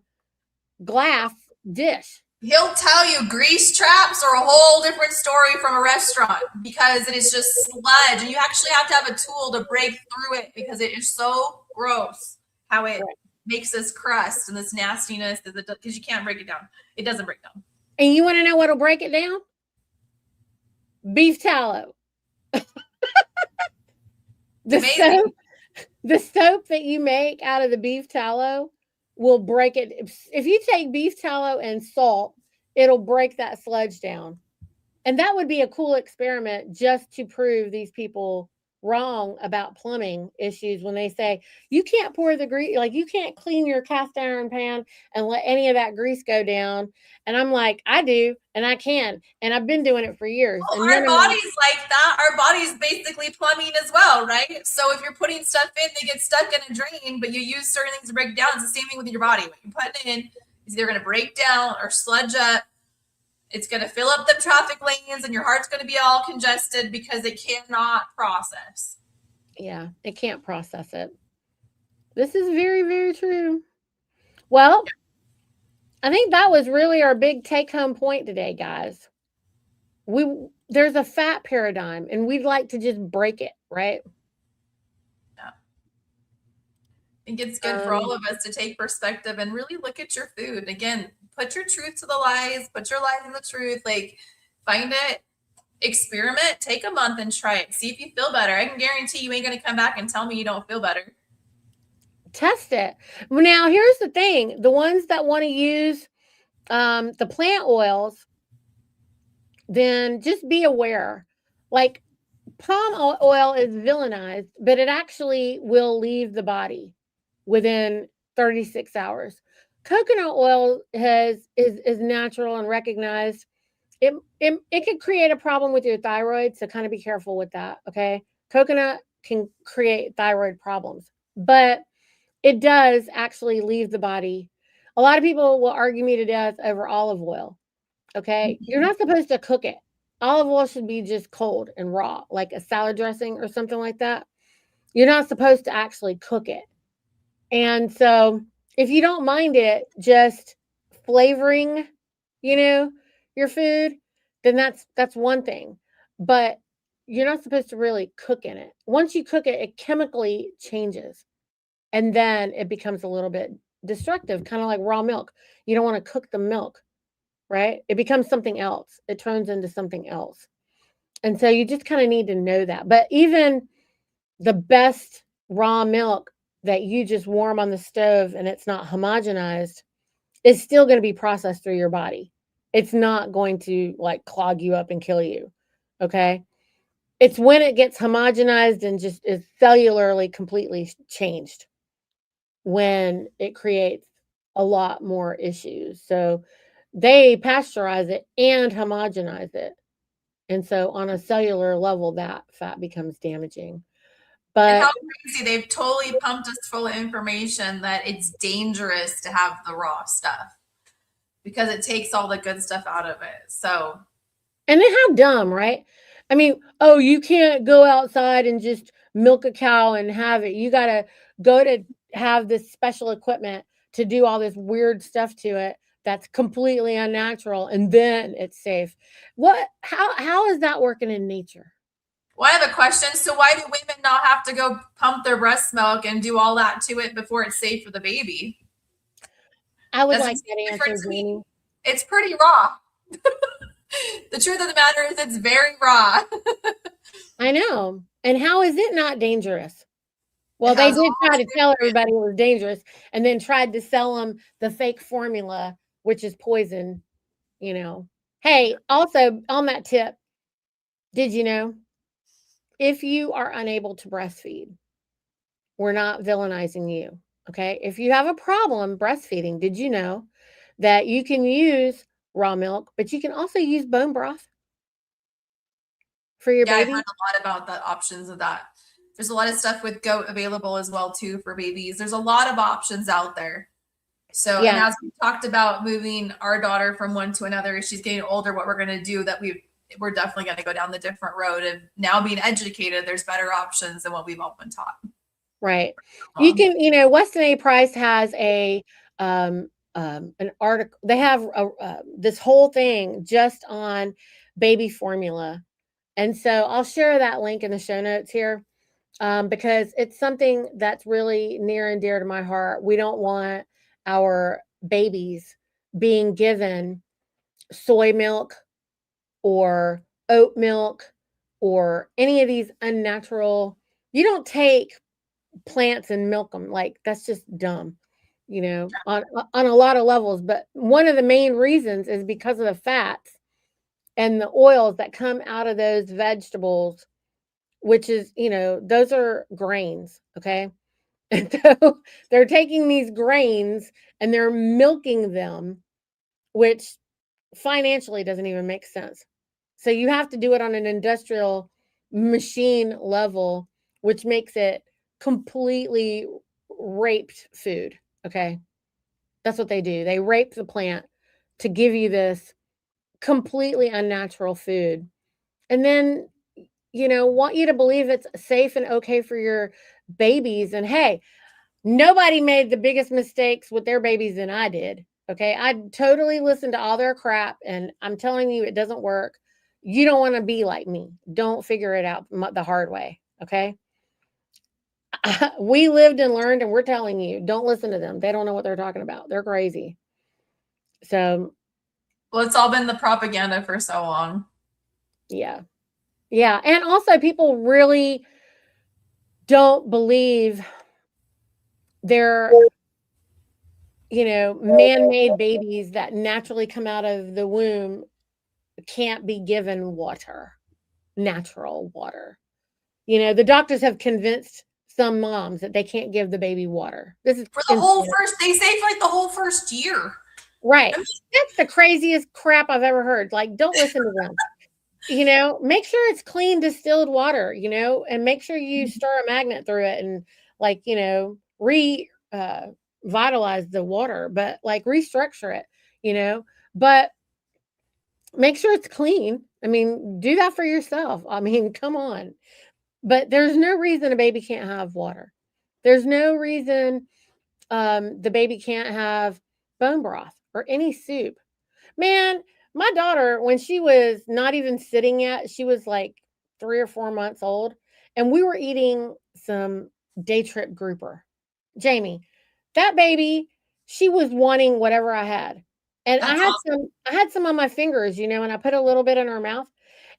glass dish. He'll tell you grease traps are a whole different story from a restaurant because it is just sludge and you actually have to have a tool to break through it because it is so gross how it makes this crust and this nastiness because you can't break it down. It doesn't break down. And you want to know what'll break it down? Beef tallow. The soap that you make out of the beef tallow will break it. If you take beef tallow and salt, it'll break that sludge down. And that would be a cool experiment just to prove these people wrong about plumbing issues when they say you can't pour the grease, like you can't clean your cast iron pan and let any of that grease go down. And I'm like, I do, and I can, and I've been doing it for years. Well, And our none of my, body's like that. Our body's basically plumbing as well, right? So if you're putting stuff in, they get stuck in a drain, but you use certain things to break down. It's the same thing with your body. What you put it in is either going to break down or sludge up. It's going to fill up the traffic lanes, and your heart's going to be all congested because it cannot process. yeah, it can't process it. This is very, very true. Well, I think that was really our big take home point today, guys. We There's a fat paradigm and we'd like to just break it, right? Yeah. I think it's good for all of us to take perspective and really look at your food. Again, put your truth to the lies, put your lies in the truth. Like, find it, experiment, take a month and try it. See if you feel better. I can guarantee you ain't going to come back and tell me you don't feel better. Test it. Now, here's the thing. The ones that want to use the plant oils, then just be aware. Like, palm oil is villainized, but it actually will leave the body within 36 hours. Coconut oil is natural and recognized. It could create a problem with your thyroid, so kind of be careful with that, okay? Coconut can create thyroid problems, but it does actually leave the body. A lot of people will argue me to death over olive oil, okay? You're not supposed to cook it. Olive oil should be just cold and raw, like a salad dressing or something like that. You're not supposed to actually cook it. And so if you don't mind it just flavoring, your food, then that's one thing. But you're not supposed to really cook in it. Once you cook it, it chemically changes. And then it becomes a little bit destructive, kind of like raw milk. You don't want to cook the milk, right? It becomes something else. It turns into something else. And so you just kind of need to know that. But even the best raw milk that you just warm on the stove and it's not homogenized is still going to be processed through your body. It's not going to like clog you up and kill you. Okay. It's when it gets homogenized and just is cellularly completely changed when it creates a lot more issues. So they pasteurize it and homogenize it. And so on a cellular level, that fat becomes damaging. And how But crazy, they've totally pumped us full of information that it's dangerous to have the raw stuff because it takes all the good stuff out of it. So, and then how dumb, right? I mean, oh, you can't go outside and just milk a cow and have it. You got to go to have this special equipment to do all this weird stuff to it that's completely unnatural, and then it's safe. How is that working in nature? well, I have a question. So, why do women not have to go pump their breast milk and do all that to it before it's safe for the baby? I would Doesn't like seem that different answer, to me. Jayme. It's pretty raw. The truth of the matter is, it's very raw. I know. And how is it not dangerous? Well, It they has did all try the to tell different. everybody it was dangerous and then tried to sell them the fake formula, which is poison, you know. Hey, also on that tip, did you know if you are unable to breastfeed, we're not villainizing you, okay? If you have a problem breastfeeding, did you know that you can use raw milk, but you can also use bone broth for your Yeah, I've baby? heard a lot about the options of that. There's a lot of stuff with goat available as well too for babies. There's a lot of options out there. So, and Yeah, as we talked about moving our daughter from one to another, as she's getting older, what we're going to do, that we're definitely going to go down the different road. And now being educated, there's better options than what we've all been taught. right. You can, Weston A. Price has an article. They have this whole thing just on baby formula, and so I'll share that link in the show notes here because it's something that's really near and dear to my heart. We don't want our babies being given soy milk or oat milk or any of these unnatural. You don't take plants and milk them. Like, that's just dumb, on a lot of levels. But one of the main reasons is because of the fats and the oils that come out of those vegetables which is, those are grains. Okay. And so they're taking these grains and they're milking them, which financially doesn't even make sense. So you have to do it on an industrial machine level, which makes it completely raped food. Okay. That's what they do. They rape the plant to give you this completely unnatural food. And then, want you to believe it's safe and okay for your babies. And hey, nobody made the biggest mistakes with their babies than I did. Okay. I totally listened to all their crap, and I'm telling you, it doesn't work. You don't want to be like me. Don't figure it out the hard way. Okay. We lived and learned, and we're telling you, don't listen to them. They don't know what they're talking about. They're crazy. So, well, it's all been the propaganda for so long. yeah. Yeah. And also, people really don't believe they're, man-made babies that naturally come out of the womb can't be given water, natural water. The doctors have convinced some moms that they can't give the baby water. This is for the whole first, they say for like the whole first year. Right. I mean, that's the craziest crap I've ever heard. Like, don't listen to them. Make sure it's clean distilled water, and make sure you stir a magnet through it and like, vitalize the water, but like restructure it, but make sure it's clean. I mean, do that for yourself. I mean, come on. But there's no reason a baby can't have water. There's no reason the baby can't have bone broth or any soup. Man, my daughter, when she was not even sitting yet, she was like 3 or 4 months old, and we were eating some day trip grouper. Jayme, that baby, she was wanting whatever I had. And That's awesome. I had some on my fingers, and I put a little bit in her mouth.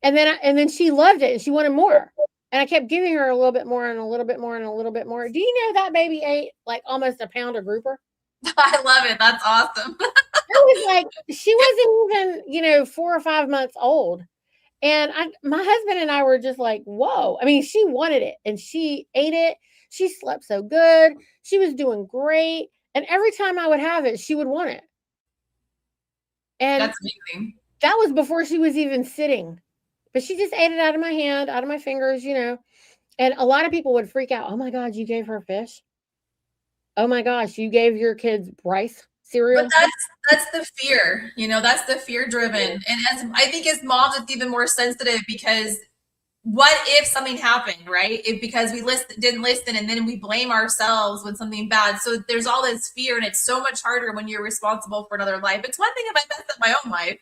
And then she loved it and she wanted more. And I kept giving her a little bit more and a little bit more and a little bit more. Do you know that baby ate like almost a pound of grouper? I love it. That's awesome. I was like, she wasn't even, 4 or 5 months old. And my husband and I were just like, whoa. I mean, she wanted it and she ate it. She slept so good. She was doing great. And every time I would have it, she would want it. And that's amazing. That was before she was even sitting. But she just ate it out of my hand, out of my fingers, And a lot of people would freak out. Oh my God, you gave her fish? Oh my gosh, you gave your kids rice cereal? But that's the fear, that's the fear driven. And I think as moms, it's even more sensitive because what if something happened, right? Because we didn't listen and then we blame ourselves when something bad. So there's all this fear, and it's so much harder when you're responsible for another life. It's one thing if I mess up my own life,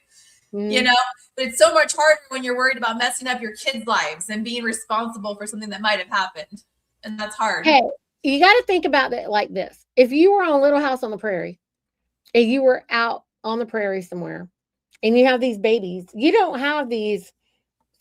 but it's so much harder when you're worried about messing up your kids' lives and being responsible for something that might have happened. And that's hard. Hey, you got to think about it like this. If you were on Little House on the Prairie and you were out on the prairie somewhere and you have these babies, you don't have these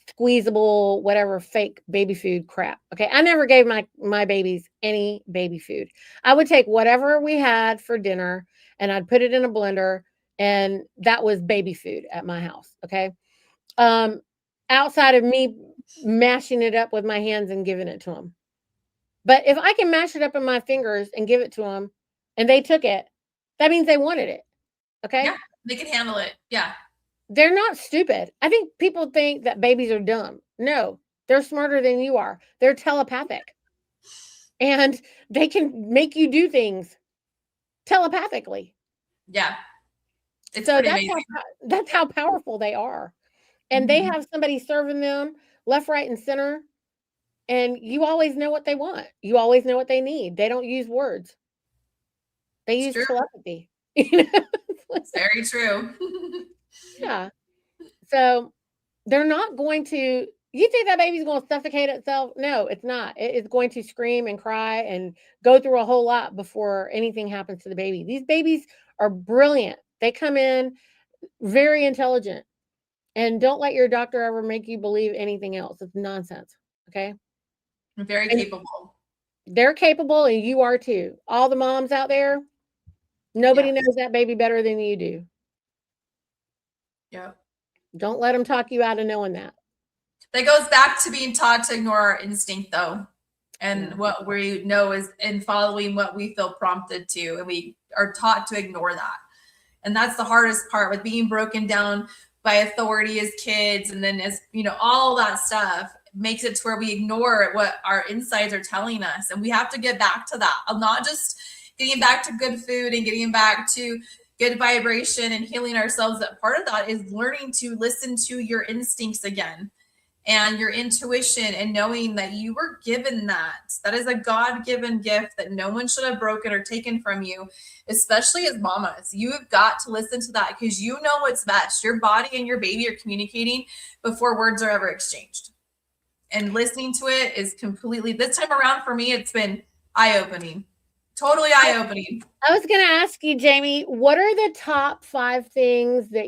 squeezable, whatever fake baby food crap. Okay. I never gave my babies any baby food. I would take whatever we had for dinner and I'd put it in a blender, and that was baby food at my house. Okay. Outside of me mashing it up with my hands and giving it to them. But if I can mash it up in my fingers and give it to them and they took it, that means they wanted it. Okay. Yeah, they can handle it. Yeah. They're not stupid. I think people think that babies are dumb. No, they're smarter than you are. They're telepathic. And they can make you do things telepathically. Yeah. It's so that's how powerful they are. And they have somebody serving them left, right, and center. And you always know what they want. You always know what they need. They don't use words. They use telepathy. It's very true. Yeah. So they're not going to, you think that baby's going to suffocate itself? No, it's not. It's going to scream and cry and go through a whole lot before anything happens to the baby. These babies are brilliant. They come in very intelligent. And don't let your doctor ever make you believe anything else. It's nonsense. Okay. Very capable. They're capable, and you are too. All the moms out there, nobody knows that baby better than you do. Yeah. Don't let them talk you out of knowing that. That goes back to being taught to ignore our instinct, though, and what we know is in following what we feel prompted to, and we are taught to ignore that. And that's the hardest part with being broken down by authority as kids, and then as all that stuff makes it to where we ignore what our insides are telling us. And we have to get back to that. I'm not just getting back to good food and getting back to good vibration and healing ourselves. That part of that is learning to listen to your instincts again and your intuition, and knowing that you were given that. That is a God-given gift that no one should have broken or taken from you, especially as mamas. You have got to listen to that because you know what's best. Your body and your baby are communicating before words are ever exchanged. And listening to it is completely, this time around for me, it's been eye-opening. Totally eye-opening. I was going to ask you, Jayme, what are the top 5 things that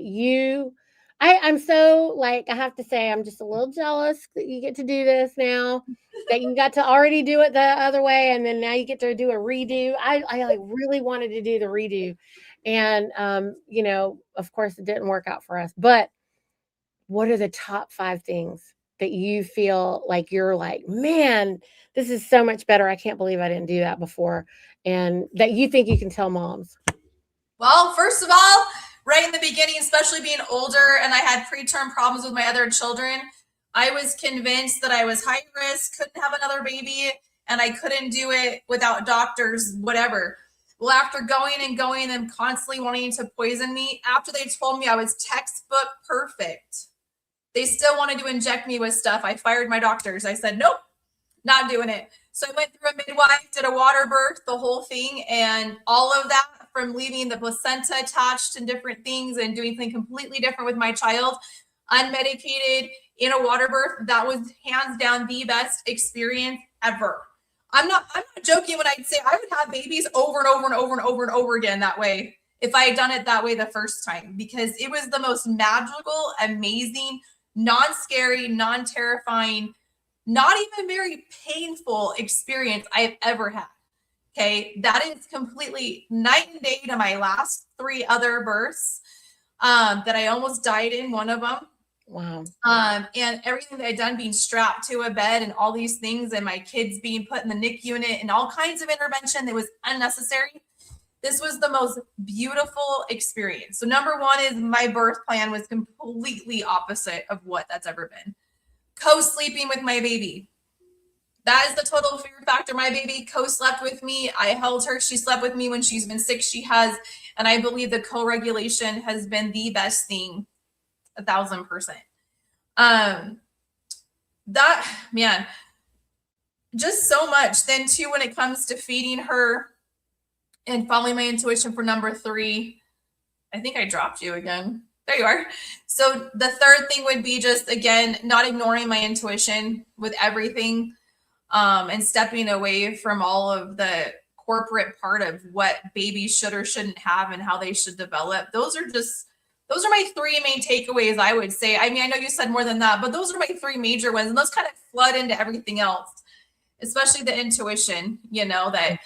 I'm so, like, I have to say, I'm just a little jealous that you get to do this now, that you got to already do it the other way, and then now you get to do a redo. I like really wanted to do the redo. And, of course, it didn't work out for us. But what are the top 5 things that you feel like you're like, man, this is so much better. I can't believe I didn't do that before. And that you think you can tell moms? Well, first of all, right in the beginning, especially being older and I had preterm problems with my other children, I was convinced that I was high risk, couldn't have another baby, and I couldn't do it without doctors, whatever. Well, after going and constantly wanting to poison me, after they told me I was textbook perfect, they still wanted to inject me with stuff. I fired my doctors. I said, nope, not doing it. So I went through a midwife, did a water birth, the whole thing, and all of that, from leaving the placenta attached and different things and doing something completely different with my child, unmedicated in a water birth, that was hands down the best experience ever. I'm not joking when I say I would have babies over and over and over and over and over again that way if I had done it that way the first time, because it was the most magical, amazing, non-scary, non-terrifying, not even very painful experience I have ever had. Okay, that is completely night and day to my last 3 other births that I almost died in, one of them. Wow. And everything that I'd done, being strapped to a bed and all these things, and my kids being put in the NICU unit and all kinds of intervention that was unnecessary. This was the most beautiful experience. So number 1 is my birth plan was completely opposite of what that's ever been. Co-sleeping with my baby. That is the total fear factor. My baby co-slept with me. I held her. She slept with me when she's been sick. She has. And I believe the co-regulation has been the best thing, 1,000%. That, man, just so much. Then too, when it comes to feeding her and following my intuition for number 3, I think I dropped you again. There you are. So the third thing would be just, again, not ignoring my intuition with everything, and stepping away from all of the corporate part of what babies should or shouldn't have and how they should develop. Those are my 3 main takeaways, I would say. I mean, I know you said more than that, but those are my 3 major ones. And those kind of flood into everything else, especially the intuition, that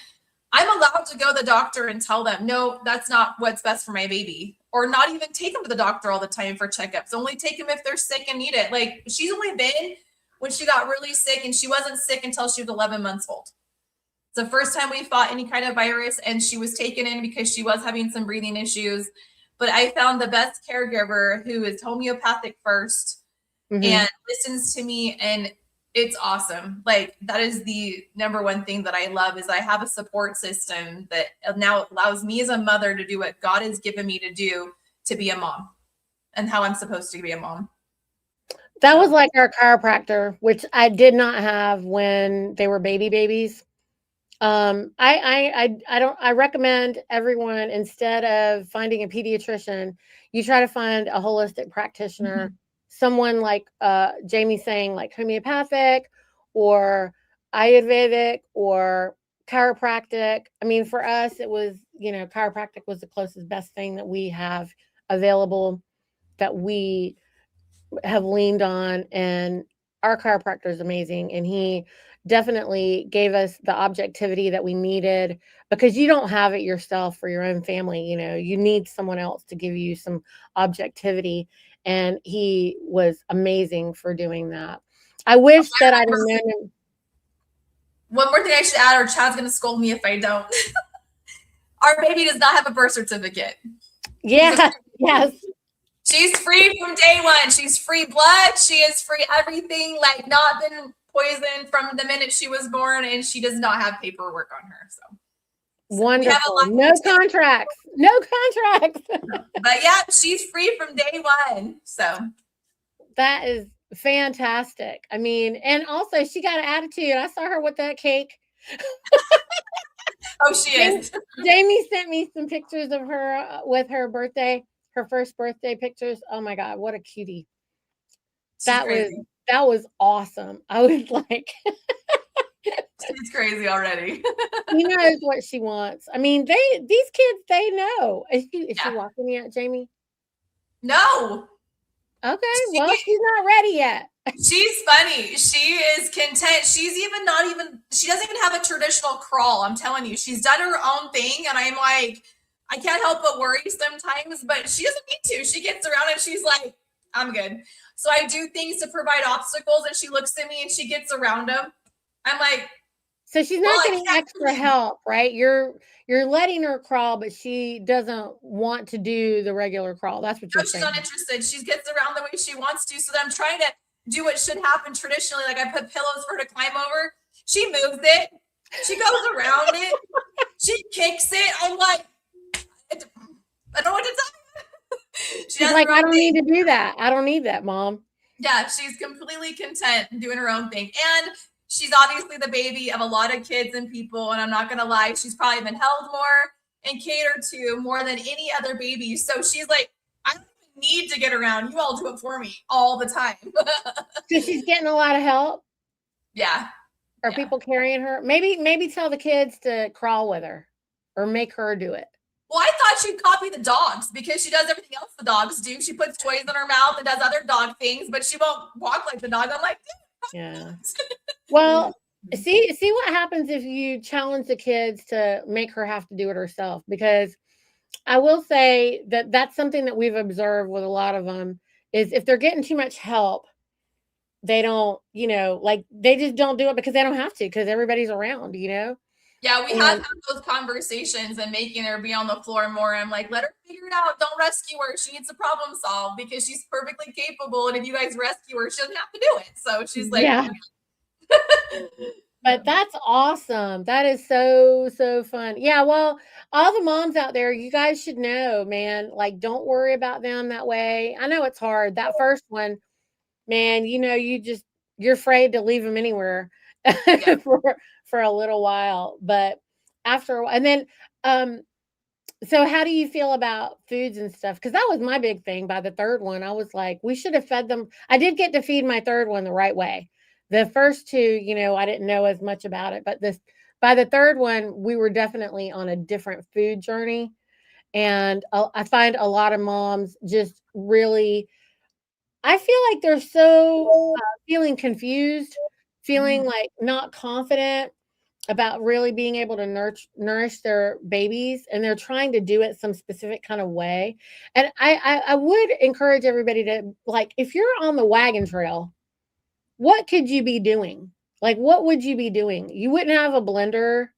I'm allowed to go to the doctor and tell them, no, that's not what's best for my baby. Or not even take them to the doctor all the time for checkups. Only take them if they're sick and need it. Like, she's only been when she got really sick, and she wasn't sick until she was 11 months old. It's the first time we fought any kind of virus, and she was taken in because she was having some breathing issues. But I found the best caregiver who is homeopathic first and listens to me, and it's awesome. Like, that is the number 1 thing that I love, is I have a support system that now allows me as a mother to do what God has given me to do, to be a mom, and how I'm supposed to be a mom. That was like our chiropractor, which I did not have when they were babies. I recommend everyone, instead of finding a pediatrician, you try to find a holistic practitioner, someone like Jayme saying, like homeopathic or Ayurvedic or chiropractic. I mean, for us, it was, chiropractic was the closest best thing that we have available, that we have leaned on. And our chiropractor is amazing, and he definitely gave us the objectivity that we needed, because you don't have it yourself for your own family. You need someone else to give you some objectivity. and he was amazing for doing that. I wish that I'd have known him. One more thing I should add, or Chad's going to scold me if I don't. Our baby does not have a birth certificate. Yeah, yes. She's free from day one. She's free blood. She is free everything, like not been poisoned from the minute she was born, and she does not have paperwork on her. So wonderful. No contracts. No contracts. But yeah, she's free from day one. So that is fantastic. I mean, and also she got an attitude. I saw her with that cake. Oh, she is. Jayme sent me some pictures of her with her birthday, her first birthday pictures. Oh my God, what a cutie. That was awesome. I was like, she's crazy already. She knows what she wants. I mean, these kids, they know. Is she walking yet, Jayme? No. Okay, well, she's not ready yet. She's funny. She is content. She's she doesn't even have a traditional crawl. I'm telling you, she's done her own thing. And I'm like, I can't help but worry sometimes, but she doesn't need to. She gets around and she's like, I'm good. So I do things to provide obstacles, and she looks at me and she gets around them. I'm like, so she's not getting extra help, right? You're letting her crawl, but she doesn't want to do the regular crawl. That's what you're saying. She's not interested. She gets around the way she wants to. So I'm trying to do what should happen traditionally. Like I put pillows for her to climb over. She moves it. She goes around it. She kicks it. I'm like, I don't know what to tell you. She's like, I don't need to do that. I don't need that, Mom. Yeah, she's completely content doing her own thing. And she's obviously the baby of a lot of kids and people. And I'm not going to lie, she's probably been held more and catered to more than any other baby. So she's like, I don't even need to get around. You all do it for me all the time. So she's getting a lot of help? Yeah. Are people carrying her? Maybe tell the kids to crawl with her or make her do it. Well, I thought she'd copy the dogs because she does everything else the dogs do. She puts toys in her mouth and does other dog things, but she won't walk like the dog. I'm like, yeah. Well, see what happens if you challenge the kids to make her have to do it herself. Because I will say that that's something that we've observed with a lot of them is if they're getting too much help, they don't, like they just don't do it because they don't have to because everybody's around, Yeah, we have had those conversations and making her be on the floor more. I'm like, let her figure it out. Don't rescue her. She needs to problem solve because she's perfectly capable. And if you guys rescue her, she doesn't have to do it. So she's like, yeah. But that's awesome. That is so fun. Yeah, well, all the moms out there, you guys should know, man, like don't worry about them that way. I know it's hard. That first one, man, you're afraid to leave them anywhere for a little while, but after a while, and then so how do you feel about foods and stuff? Because that was my big thing. By the third one, I was like, we should have fed them. I did get to feed my third one the right way. The first two, I didn't know as much about it, but by the third one, we were definitely on a different food journey. And I find a lot of moms just really, I feel like they're so feeling confused, feeling like not confident about really being able to nourish their babies, and they're trying to do it some specific kind of way. And I would encourage everybody to, like, if you're on the wagon trail, what could you be doing? Like, what would you be doing? You wouldn't have a blender,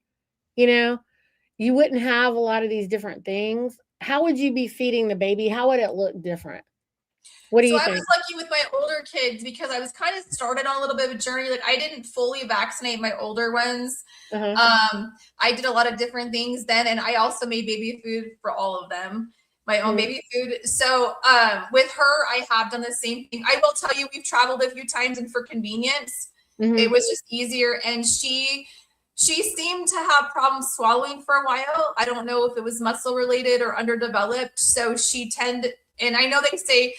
you wouldn't have a lot of these different things. How would you be feeding the baby? How would it look different? What do you think? I was lucky with my older kids because I was kind of started on a little bit of a journey. Like I didn't fully vaccinate my older ones. I did a lot of different things then. And I also made baby food for all of them, my own baby food. So with her, I have done the same thing. I will tell you, we've traveled a few times, and for convenience, it was just easier. And she seemed to have problems swallowing for a while. I don't know if it was muscle related or underdeveloped. So and I know they say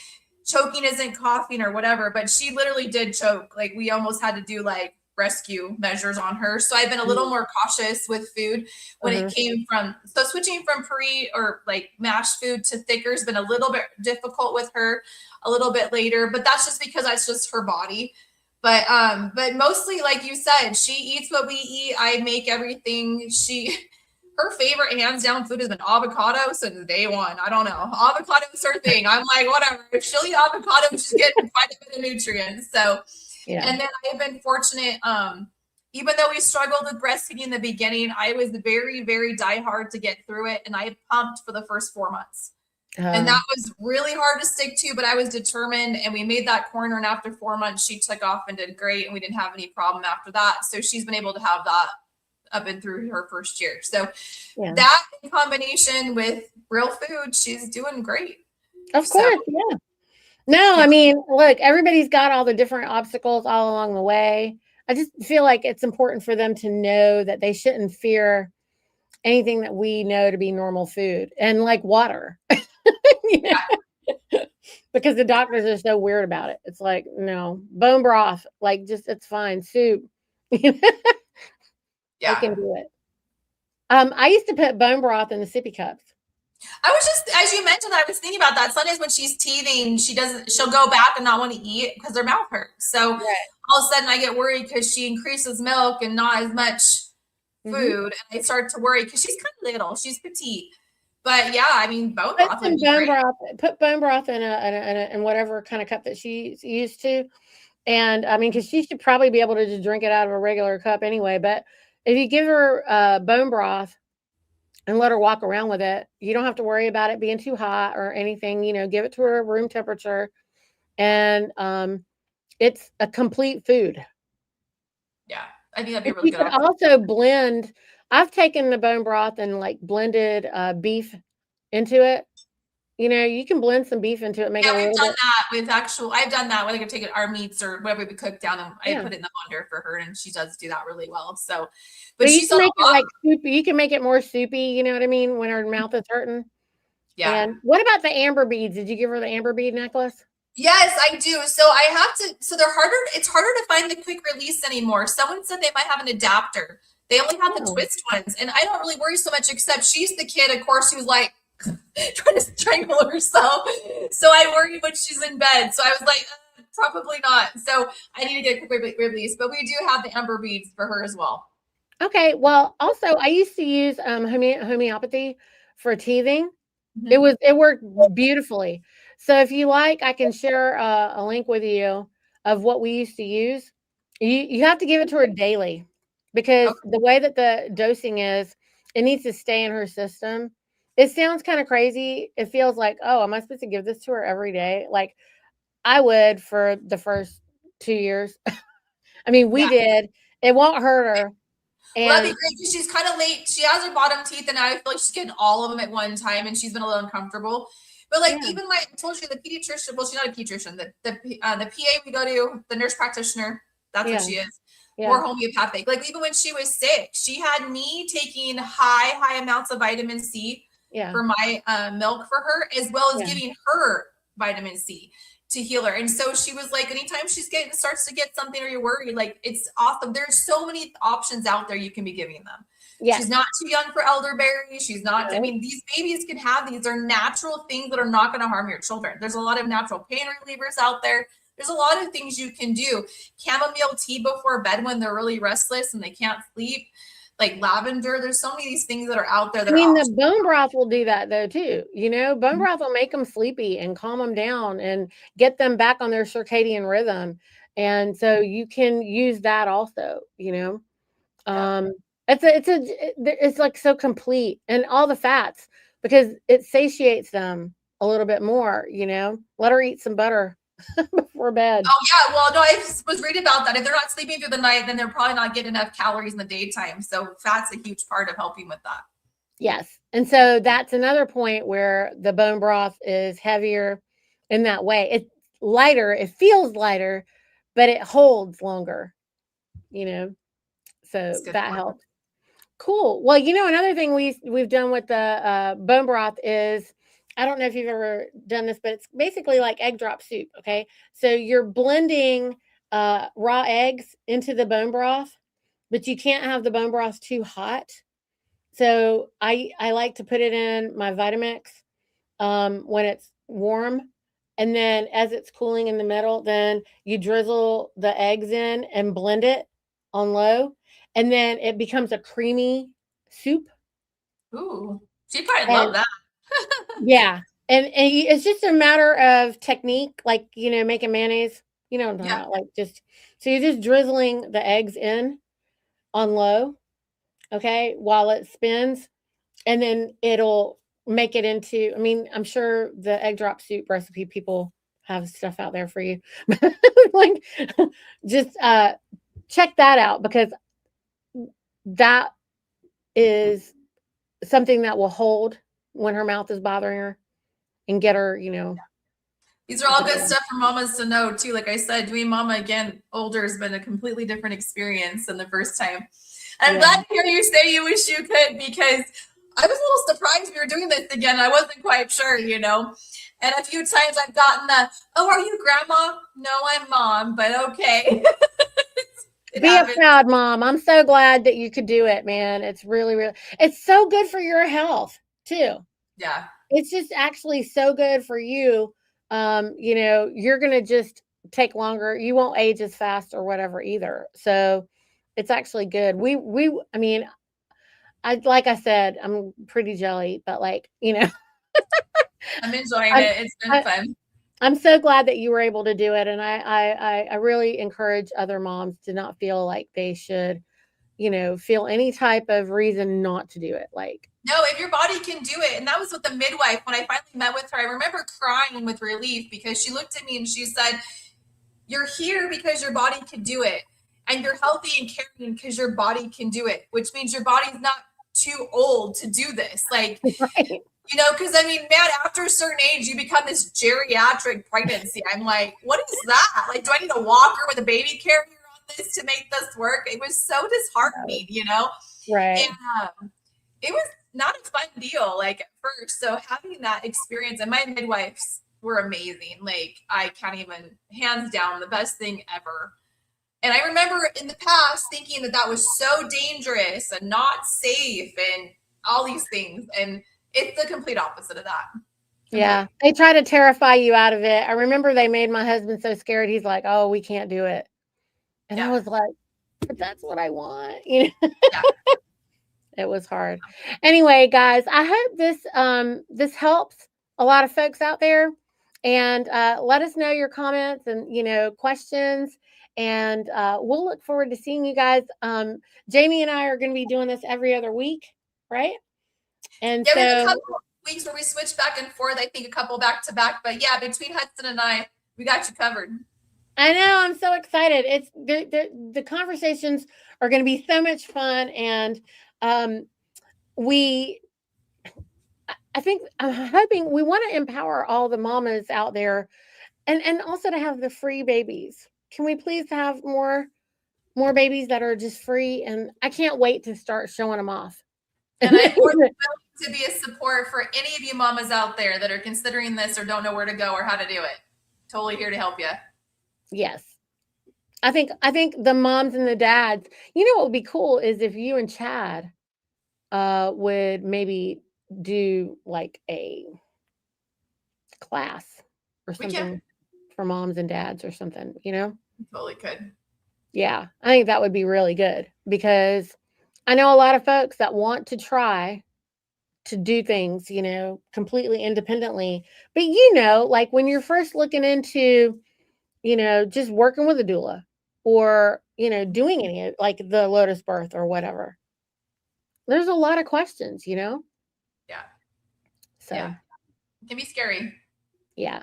choking isn't coughing or whatever, but she literally did choke. Like we almost had to do like rescue measures on her. So I've been a little more cautious with food when it came from, so switching from puree or like mashed food to thicker has been a little bit difficult with her a little bit later, but that's just because that's just her body. But mostly, like you said, she eats what we eat. I make everything. her favorite hands down food has been avocado since day one. I don't know. Avocado is her thing. I'm like, whatever. If she'll eat avocado, she's getting quite a bit of nutrients. So, Yeah. and then I've been fortunate. Even though we struggled with breastfeeding in the beginning, I was very, very diehard to get through it. And I pumped for the first 4 months. And that was really hard to stick to, but I was determined and we made that corner. And after 4 months, she took off and did great. And we didn't have any problem after that. So she's been able to have that up and through her first year. So that in combination with real food, she's doing great. Of course. Yeah. No, I mean, look, everybody's got all the different obstacles all along the way. I just feel like it's important for them to know that they shouldn't fear anything that we know to be normal food and like water. Because the doctors are so weird about it. It's like, no, bone broth, like just it's fine. Soup. I can do it. I used to put bone broth in the sippy cups. I was just, as you mentioned, I was thinking about that. Sometimes when she's teething, she'll go back and not want to eat because her mouth hurts. So all of a sudden I get worried because she increases milk and not as much food. And I start to worry because she's kind of little. She's petite. But yeah, I mean, bone broth would be great. Put bone broth in whatever kind of cup that she's used to. And I mean, because she should probably be able to just drink it out of a regular cup anyway. But if you give her bone broth and let her walk around with it, you don't have to worry about it being too hot or anything. Give it to her room temperature. And it's a complete food. Yeah, I think that'd be really good. You could also blend. I've taken the bone broth and like blended beef into it. You can blend some beef into it. Make it we've done that with I've done that when I could take our meats or whatever we cook down and I put it in the blender for her and she does do that really well. So, but you can make it like soupy. You can make it more soupy. You know what I mean? When her mouth is hurting. Yeah. And what about the amber beads? Did you give her the amber bead necklace? Yes, I do. So I have to, so they're harder. It's harder to find the quick release anymore. Someone said they might have an adapter. They only have the twist ones. And I don't really worry so much, except she's the kid, of course, who's like trying to strangle herself. So I worry when she's in bed. So I was like, probably not. So I need to get a quick release, but we do have the amber beads for her as well. Okay. Well, also I used to use homeopathy for teething. It worked beautifully. So if you like, I can share a link with you of what we used to use. You have to give it to her daily because the way that the dosing is, it needs to stay in her system. It sounds kind of crazy. It feels like, oh, am I supposed to give this to her every day? Like I would for the first 2 years. I mean, we did. It won't hurt her. Well, that'd be great because she's kind of late. She has her bottom teeth, and I feel like she's getting all of them at one time, and she's been a little uncomfortable. But like even I told you, the pediatrician. Well, she's not a pediatrician. The PA we go to, the nurse practitioner. That's what she is. More homeopathic. Like even when she was sick, she had me taking high amounts of vitamin C for my milk for her, as well as giving her vitamin C to heal her. And so she was like, anytime starts to get something or you're worried, like it's awesome. There's so many options out there you can be giving them. She's not too young for elderberry. She's not, I mean, these babies can have these. They're natural things that are not going to harm your children. There's a lot of natural pain relievers out there. There's a lot of things you can do. Chamomile tea before bed when they're really restless and they can't sleep. Like lavender. There's so many of these things that are out there. I mean, the bone broth will do that though too. Bone broth will make them sleepy and calm them down and get them back on their circadian rhythm. And so you can use that also. It's like so complete and all the fats because it satiates them a little bit more. Let her eat some butter before bed. Oh yeah, well no, I was reading about that. If they're not sleeping through the night, then they're probably not getting enough calories in the daytime. So fat's a huge part of helping with that. Yes, and so that's another point where the bone broth is heavier in that way. It's lighter. It feels lighter, but it holds longer. So that helps. Cool. Well, another thing we've done with the bone broth is, I don't know if you've ever done this, but it's basically like egg drop soup. Okay. So you're blending raw eggs into the bone broth, but you can't have the bone broth too hot. So I like to put it in my Vitamix when it's warm. And then as it's cooling in the middle, then you drizzle the eggs in and blend it on low. And then it becomes a creamy soup. Ooh, she probably And loved that. yeah, and it's just a matter of technique, like, making mayonnaise. You know what I'm talking Yeah. about, like, just so you're just drizzling the eggs in on low, okay, while it spins, and then it'll make it into, I mean, I'm sure the egg drop soup recipe people have stuff out there for you. Like, just, check that out, because that is something that will hold when her mouth is bothering her and get her, These are all good stuff for mamas to know too. Like I said, doing mama again older has been a completely different experience than the first time. And I'm glad to hear you say you wish you could, because I was a little surprised we were doing this again. I wasn't quite sure, And a few times I've gotten the, "Oh, are you grandma?" "No, I'm mom," but okay. Be a proud mom. I'm so glad that you could do it, man. It's really, really, it's so good for your health too. Yeah. It's just actually so good for you. You're going to just take longer. You won't age as fast or whatever either. So it's actually good. I mean, like I said, I'm pretty jelly, but like, I'm enjoying it. It's been fun. I'm so glad that you were able to do it. And I really encourage other moms to not feel like they should, feel any type of reason not to do it. Like, no, if your body can do it. And that was with the midwife. When I finally met with her, I remember crying with relief, because she looked at me and she said, "You're here because your body can do it. And you're healthy and caring because your body can do it," which means your body's not too old to do this. Like, right. because I mean, man, after a certain age, you become this geriatric pregnancy. I'm like, what is that? Like, do I need a walker with a baby carrier on this to make this work? It was so disheartening, Right. And it was not a fun deal, like, at first. So having that experience, and my midwives were amazing. Like, I can't even, hands down, the best thing ever. And I remember in the past thinking that that was so dangerous and not safe and all these things. And it's the complete opposite of that. Yeah. They try to terrify you out of it. I remember they made my husband so scared. He's like, "Oh, we can't do it." And I was like, "But that's what I want." Yeah. It was hard. Anyway, guys, I hope this helps a lot of folks out there. And let us know your comments and questions. And we'll look forward to seeing you guys. Jayme and I are going to be doing this every other week, right? And we have a so couple weeks where we switch back and forth. I think a couple back to back, but yeah, between Hudson and I, we got you covered. I know, I'm so excited. It's the conversations are going to be so much fun, and we I think I'm hoping we want to empower all the mamas out there, and also to have the free babies. Can we please have more babies that are just free? And I can't wait to start showing them off. And I'm more than willing to be a support for any of you mamas out there that are considering this or don't know where to go or how to do it. Totally here to help you. Yes. I think the moms and the dads, what would be cool is if you and Chad would maybe do like a class or something for moms and dads or something, Totally could. Yeah, I think that would be really good, because I know a lot of folks that want to try to do things, completely independently. But like when you're first looking into, just working with a doula, or, doing any like the Lotus birth or whatever, there's a lot of questions, Yeah. So yeah. It can be scary. Yeah.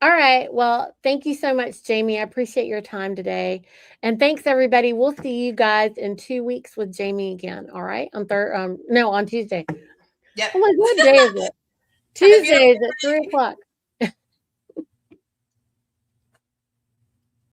All right. Well, thank you so much, Jayme. I appreciate your time today. And thanks, everybody. We'll see you guys in 2 weeks with Jayme again. All right. On Tuesday. Yep. Oh my, what day is it? Tuesday is at 3:00.